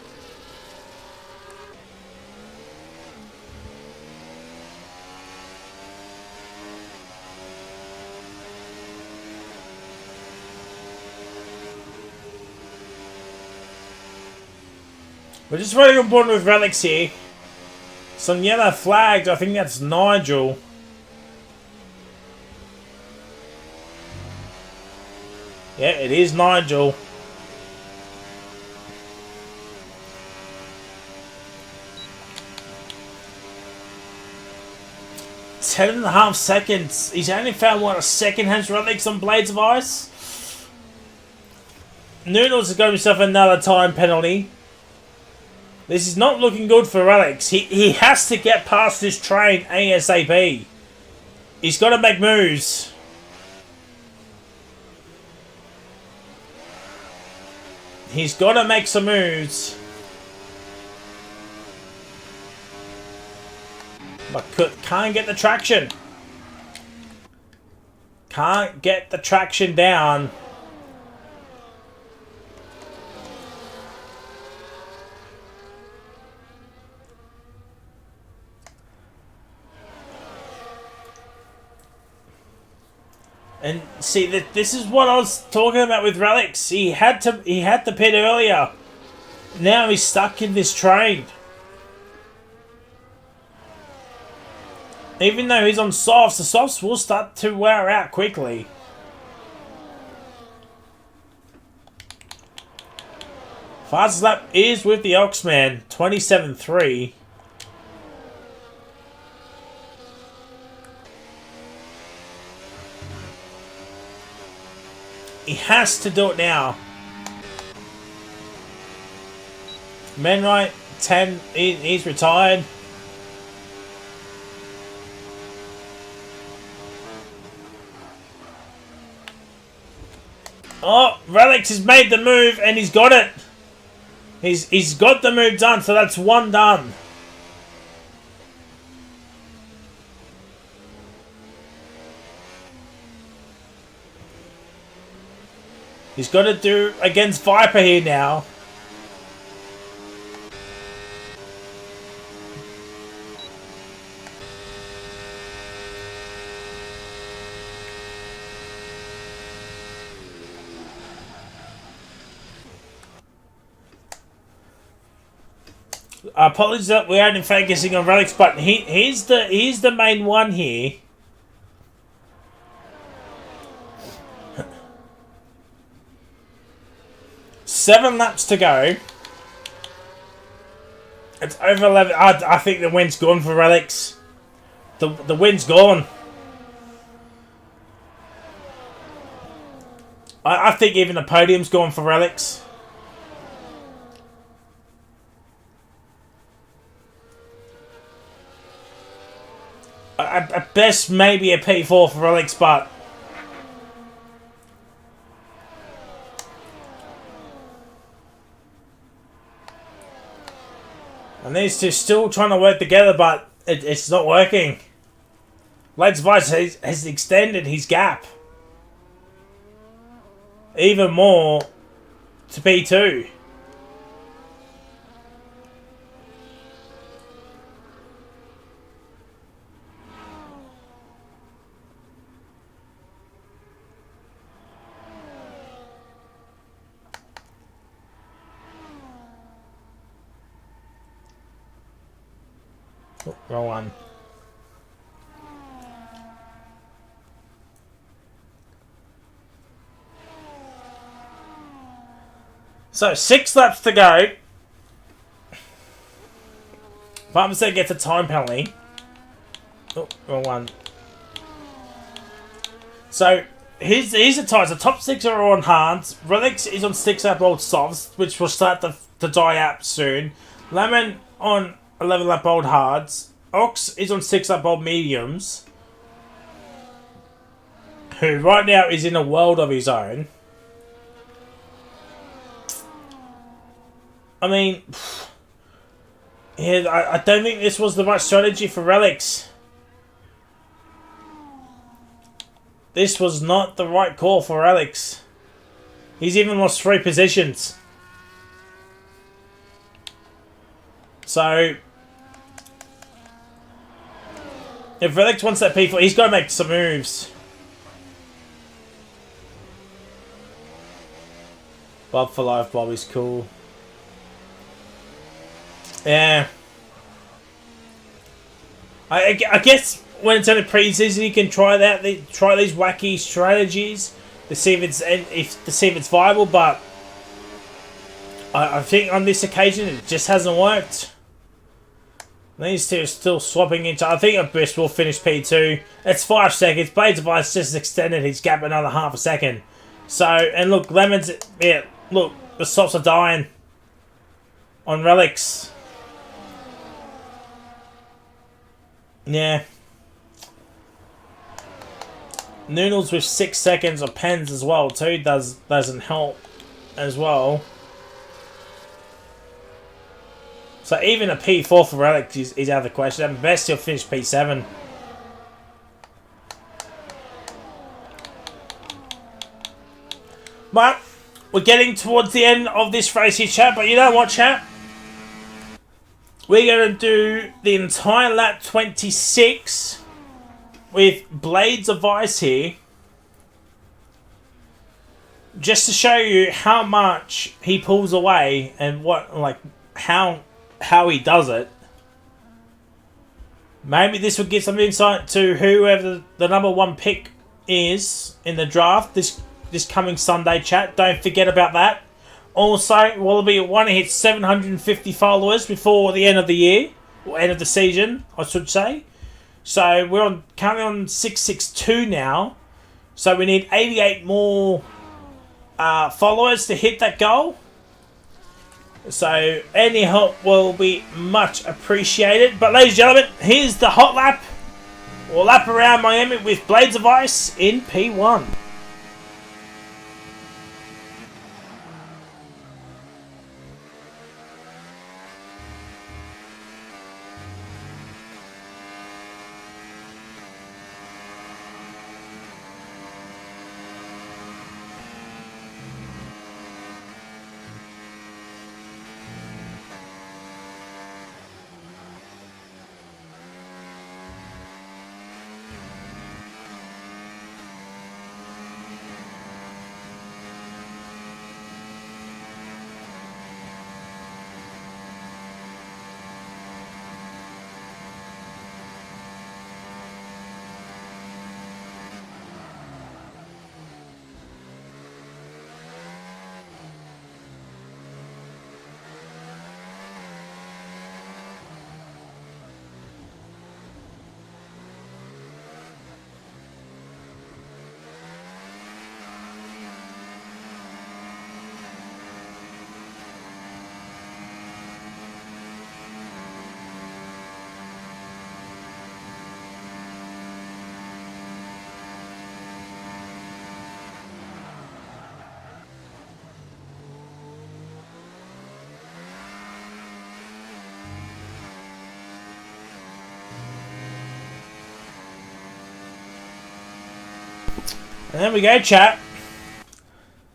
We're just running on board with Relics here. Some yellow flags, I think that's Nigel. Yeah, it is Nigel. Ten and a half seconds. He's only found, what, a second hand Relics on Blades of Ice? Noodles has got himself another time penalty. This is not looking good for Relics. He has to get past this train ASAP. He's got to make moves. He's got to make some moves. But can't get the traction. Can't get the traction down. And see that this is what I was talking about with Relics. He had to pit earlier. Now he's stuck in this train. Even though he's on softs, the softs will start to wear out quickly. Fastest lap is with the Oxman, 27.3. He has to do it now. Menright, 10, he's retired. Oh, Relics has made the move and he's got it. He's got the move done, so that's one done. He's got to do against Viper here now. Apologies that we aren't focusing on Relics, but he's the main one here. Seven laps to go. It's over 11. I think the win's gone for Relics. The win's gone. I think even the podium's gone for Relics. At best, maybe a P4 for Relics, but and these two still trying to work together, but it's not working. Blades of Ice has extended his gap even more to P2. Oh, wrong one. So 6 laps to go. Farmerstead gets a time penalty. Oh, wrong one. So here's the ties. The top 6 are on hards. Relics is on 6 lap old softs, which will start to die out soon. Lemon on 11 lap old hards. Ox is on 6 lap old mediums, who right now is in a world of his own. I mean, yeah, I don't think this was the right strategy for Relics. This was not the right call for Relics. He's even lost 3 positions. So if Relics wants that P4, he's got to make some moves. Bob for life, Bob is cool. Yeah. I guess when it's only pre-season, you can try try these wacky strategies to see if it's viable. But I think on this occasion it just hasn't worked. These two are still swapping into. I think at best will finish P2. It's 5 seconds. Blades of Ice just extended his gap another half a second. So, and look, Lemons. Yeah, look, the softs are dying on Relics. Yeah. Noodles with 6 seconds of pens as well too doesn't help as well. So even a P4 for Relic is out of the question. At best he'll finish P7. But we're getting towards the end of this race here, chat. But you know what, chat? We're going to do the entire lap 26 with Blades of Ice here. just to show you how much he pulls away and how he does it. Maybe this will give some insight to whoever the number one pick is in the draft this coming Sunday, chat. Don't forget about that. Also, Wallaby want to hit 750 followers before the end of the year, or end of the season, I should say. So we're currently on 662 now. So we need 88 more followers to hit that goal. So any help will be much appreciated. But ladies and gentlemen, here's the hot lap, or lap around Miami with Blades of Ice in P1. And there we go, chat.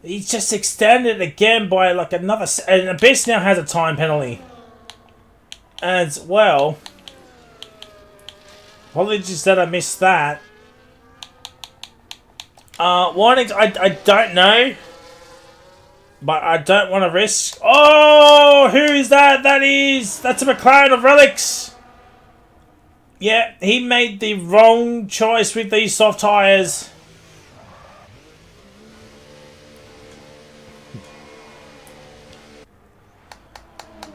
He's just extended again by like another... And Abyss now has a time penalty as well. Apologies that I missed that. Warnings, I don't know. But I don't want to risk... Oh, who is that? That's a McLaren of Relics. Yeah, he made the wrong choice with these soft tyres.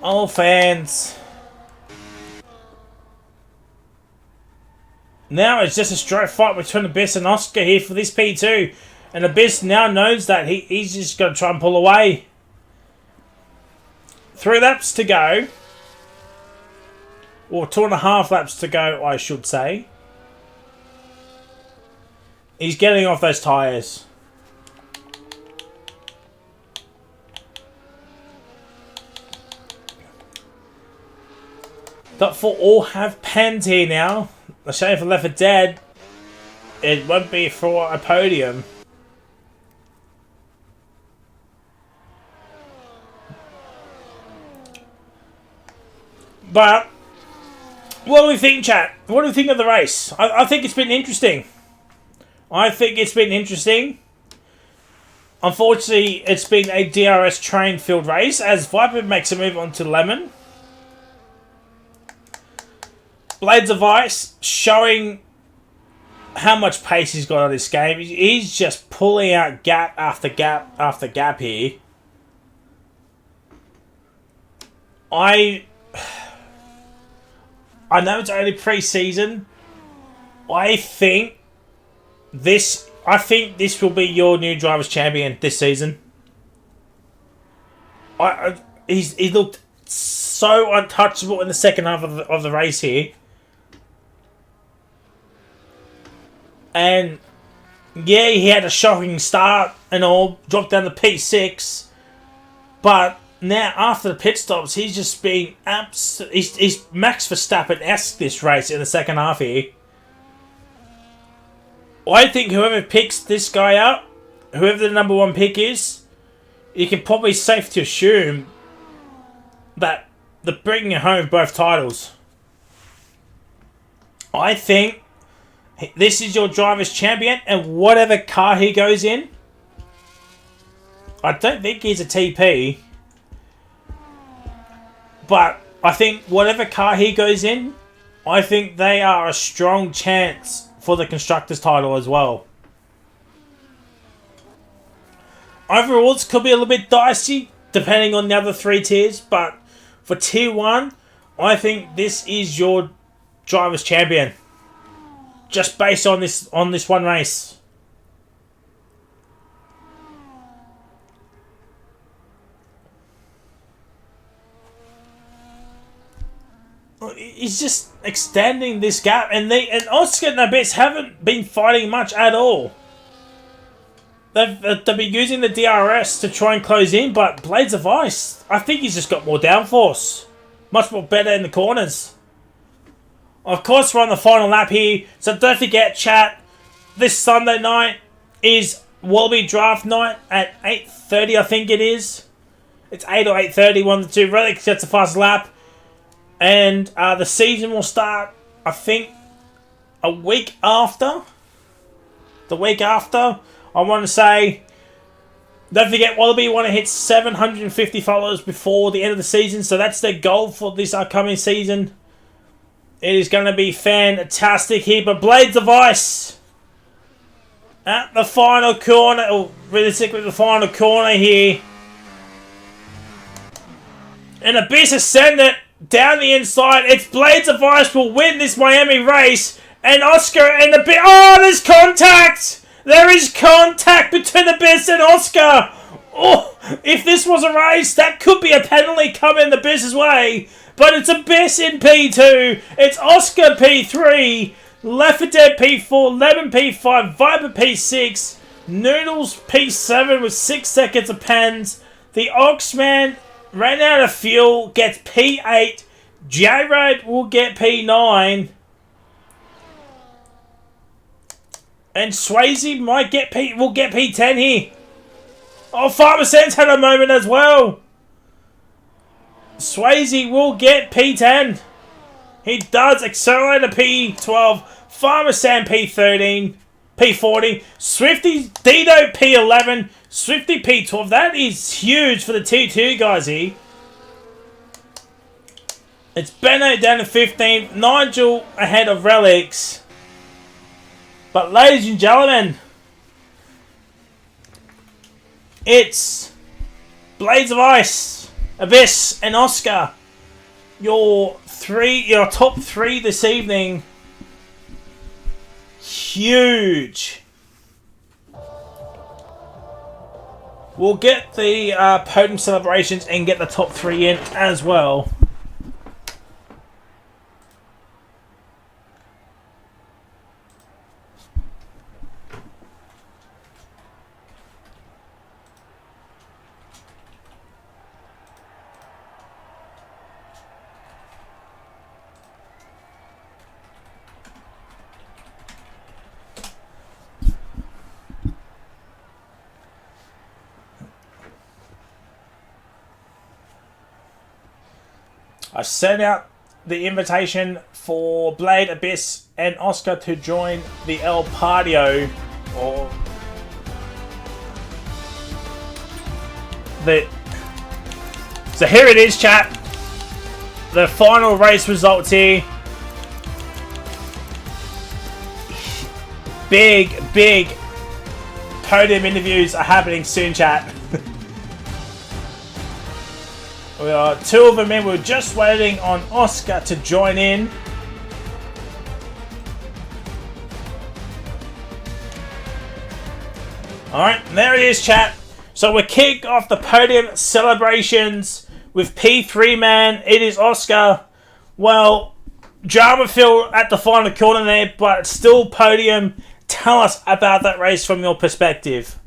Oh, fans. Now it's just a straight fight between Abyss and Oscar here for this P2. And Abyss now knows that he's just going to try and pull away. 3 laps to go. Or 2.5 laps to go, I should say. He's getting off those tyres. Top 4 all have pens here now. A shame for Left 4 Dead. It won't be for a podium. But what do we think, chat? What do we think of the race? I think it's been interesting. Unfortunately, it's been a DRS train-filled race as Viper makes a move onto Lemon. Blades of Ice showing how much pace he's got on this game. He's just pulling out gap after gap after gap here. I know it's only pre-season. I think this will be your new Drivers' Champion this season. He looked so untouchable in the second half of the race here. And yeah, he had a shocking start and all, dropped down to P6. But now, after the pit stops, he's just been he's Max Verstappen-esque this race in the second half here. I think whoever picks this guy up, whoever the number 1 pick is, you can probably safe to assume that they're bringing home both titles. I think this is your Driver's Champion, and whatever car he goes in, I don't think he's a TP, but I think whatever car he goes in, I think they are a strong chance for the Constructors title as well. Overalls could be a little bit dicey, depending on the other 3 tiers, but for Tier 1, I think this is your Drivers' Champion. Just based on this one race. He's just extending this gap, and Oscar and Abyss haven't been fighting much at all. They've been using the DRS to try and close in, but Blades of Ice, I think he's just got more downforce. Much more better in the corners. Of course, we're on the final lap here, so don't forget, chat, this Sunday night is Wallaby Draft Night at 8:30, I think it is. It's 8 or 8:30, one of the two. Relic gets a fast lap. And the season will start, I think, a week after. The week after, I want to say, don't forget, Wallaby want to hit 750 followers before the end of the season. So that's their goal for this upcoming season. It is going to be fantastic here. But Blades of Ice at the final corner, or realistically the final corner here. And Abyss Ascendant down the inside. It's Blades of Ice will win this Miami race. And Oscar and Abyss. Oh, there's contact! There is contact between Abyss and Oscar. Oh, if this was a race, that could be a penalty coming Abyss's way. But it's Abyss in P2. It's Oscar P3. Left 4 Dead P4. Lemon P5. Viper P6. Noodles P7 with 6 seconds of pens. The Oxman ran out of fuel. Gets P8. J-Road will get P9. And Swayze will get P10 here. Oh, Farmer Sands had a moment as well. Swayze will get P10. He does. Accelerator P12. Farmer Sand P13. P14. Swifty Dido P11. Swifty P12. That is huge for the T2 guys here. It's Benno down to 15th. Nigel ahead of Relics. But ladies and gentlemen, it's Blades of Ice, Abyss, and Oscar. Your top 3 this evening. Huge. We'll get the podium celebrations and get the top 3 in as well. I sent out the invitation for Blade, Abyss, and Oscar to join the El Patio. So here it is, chat. The final race results here. Big podium interviews are happening soon, chat. We are 2 of them in. We're just waiting on Oscar to join in. Alright, there it is, chat. So we kick off the podium celebrations with P3 man. It is Oscar. Well, drama filled at the final corner there, but still podium. Tell us about that race from your perspective.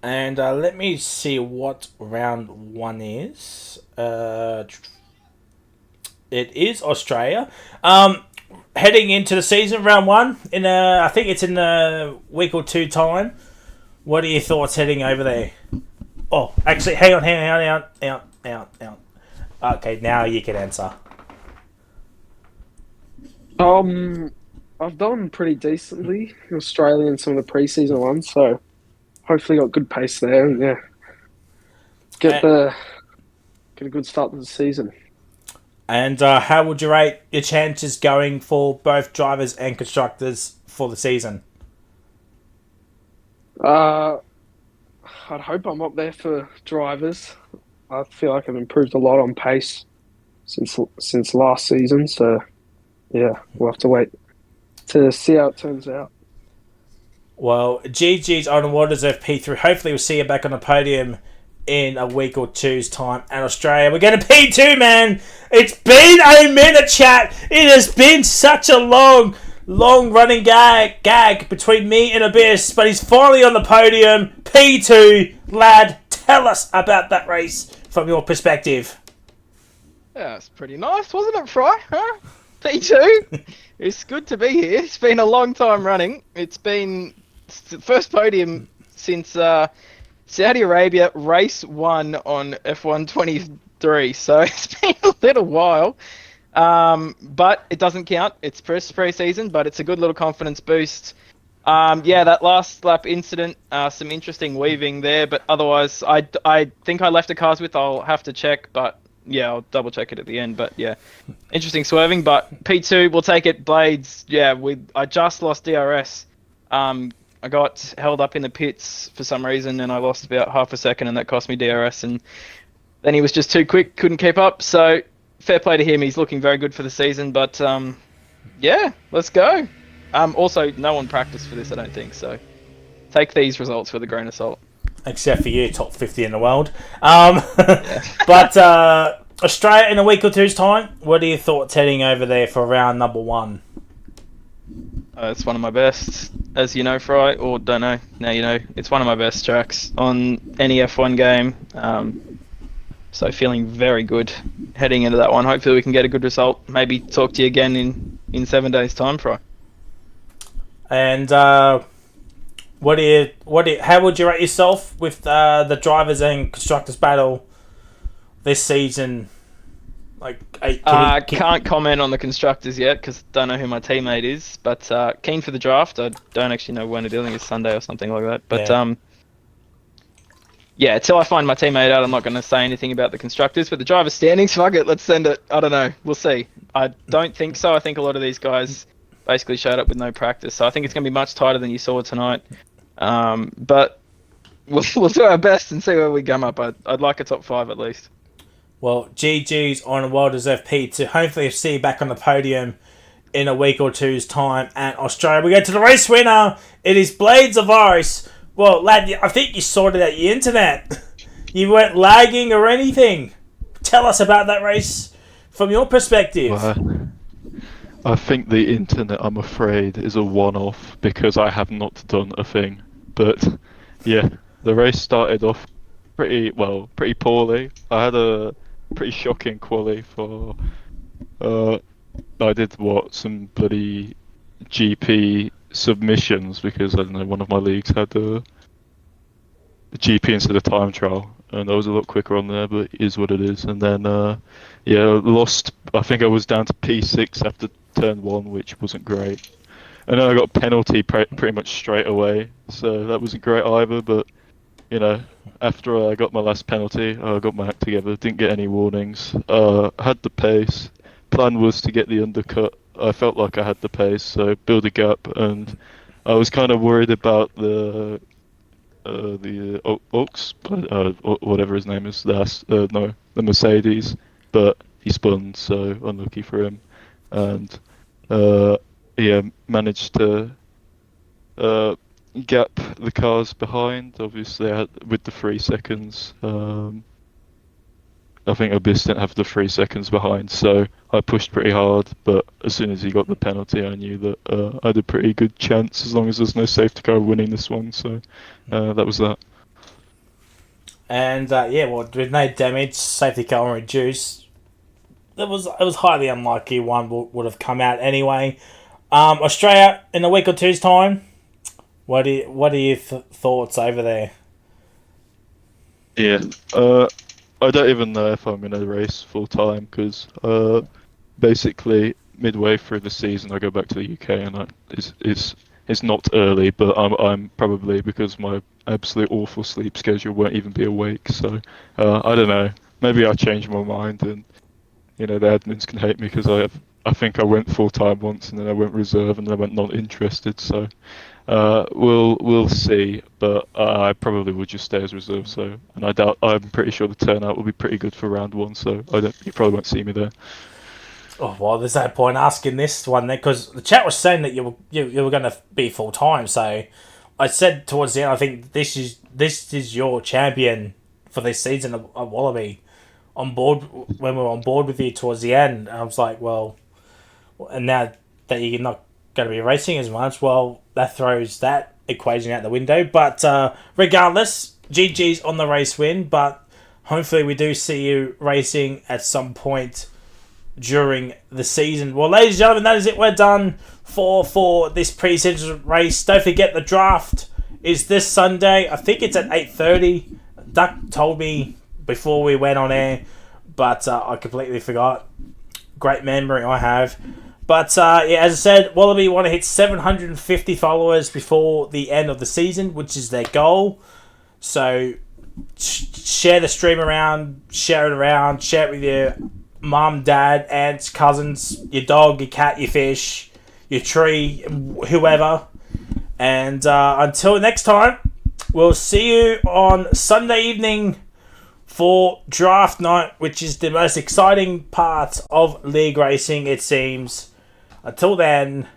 And let me see what round one is. It is Australia. Heading into the season, round one, I think it's in a week or two time. What are your thoughts heading over there? Oh, actually, hang on, out. Okay, now you can answer. I've done pretty decently in Australia in some of the preseason ones, so hopefully got good pace there, and yeah, get And, the get a good start to the season. and how would you rate your chances going for both drivers and constructors for the season? Uh, I'd hope I'm up there for drivers. I feel like I've improved a lot on pace since last season, so yeah, we'll have to wait to see how it turns out. Well, GG's on Waters of P3. Hopefully, we'll see you back on the podium in a week or two's time. And Australia, we're going to P2, man. It's been a minute, chat. It has been such a long running gag between me and Abyss, but he's finally on the podium. P2, lad, tell us about that race from your perspective. Yeah, it's pretty nice, wasn't it, Fry? Huh? P2? It's good to be here. It's been a long time running. It's been the first podium since Saudi Arabia race 1 on F1 23. So it's been a little while. But it doesn't count. It's pre-season, but it's a good little confidence boost. Yeah, that last lap incident, some interesting weaving there, but otherwise, I think I left the cars with. I'll have to check, but yeah, I'll double check it at the end. But yeah, interesting swerving. But P2, we'll take it. Blades, yeah, I just lost DRS. I got held up in the pits for some reason, and I lost about half a second, and that cost me DRS. And then he was just too quick, couldn't keep up. So fair play to him. He's looking very good for the season. But yeah, let's go. Also, no one practiced for this, I don't think. So take these results with a grain of salt. Except for you, top 50 in the world. Yeah. But Australia in a week or two's time, what are your thoughts heading over there for round number 1? It's one of my best, as you know, Fry, or don't know, now you know. It's one of my best tracks on any F1 game. So feeling very good heading into that one. Hopefully we can get a good result. Maybe talk to you again in 7 days' time, Fry. And how would you rate yourself with the drivers and constructors battle this season? Can't comment on the constructors yet because don't know who my teammate is. But keen for the draft. I don't actually know when it is. I think it's Sunday or something like that. But yeah, until I find my teammate out, I'm not going to say anything about the constructors. But the driver standings, fuck it, let's send it. I don't know. We'll see. I don't think so. I think a lot of these guys basically showed up with no practice. So I think it's going to be much tighter than you saw tonight. But we'll do our best and see where we come up. I'd like a top 5 at least. Well, GG's on a well-deserved P2. Hopefully see you back on the podium in a week or two's time at Australia. We go to the race winner. It is Blades of Ice. Well, lad, I think you sorted out your internet. You weren't lagging or anything. Tell us about that race from your perspective. I think the internet, I'm afraid, is a one-off because I have not done a thing. But yeah, the race started off pretty poorly. I had a pretty shocking quali for I did some bloody GP submissions because I don't know, one of my leagues had the GP instead of time trial, and I was a lot quicker on there, but it is what it is. And then lost. I think I was down to P6 after turn 1, which wasn't great. And then I got a penalty pretty much straight away, so that wasn't great either. But you know, after I got my last penalty, I got my act together, didn't get any warnings, had the pace. Plan was to get the undercut. I felt like I had the pace, so build a gap, and I was kind of worried about the Oaks, whatever his name is, the Mercedes, but he spun, so unlucky for him, and managed to gap the cars behind. Obviously, with the 3 seconds. I think Abyss didn't have the 3 seconds behind, so I pushed pretty hard. But as soon as he got the penalty, I knew that I had a pretty good chance as long as there's no safety car winning this one. So that was that. And with no damage, safety car reduced. It was highly unlikely one would have come out anyway. Australia in a week or two's time. What are your thoughts over there? Yeah. I don't even know if I'm in a race full time because basically midway through the season I go back to the UK and it's not early, but I'm probably, because my absolute awful sleep schedule, won't even be awake. So I don't know. Maybe I'll change my mind, and the admins can hate me because I think I went full time once and then I went reserve and then I went not interested. So we'll see, but I probably would just stay as reserve. So, and I'm pretty sure the turnout will be pretty good for round one. So you probably won't see me there. Oh well, there's no point asking this one then, because the chat was saying that you were going to be full time. So I said towards the end, I think this is your champion for this season of Wallaby. On board when we were on board with you towards the end, I was like, well, and now that you're not going to be racing as much, well, that throws that equation out the window. But regardless, GG's on the race win. But hopefully, we do see you racing at some point during the season. Well, ladies and gentlemen, that is it. We're done for this pre-season race. Don't forget, the draft is this Sunday. I think it's at 8:30. Duck told me before we went on air, but I completely forgot. Great memory I have. But as I said, Wallaby want to hit 750 followers before the end of the season, which is their goal. So share the stream around, share it with your mum, dad, aunts, cousins, your dog, your cat, your fish, your tree, whoever. And until next time, we'll see you on Sunday evening for draft night, which is the most exciting part of league racing, it seems. Until then,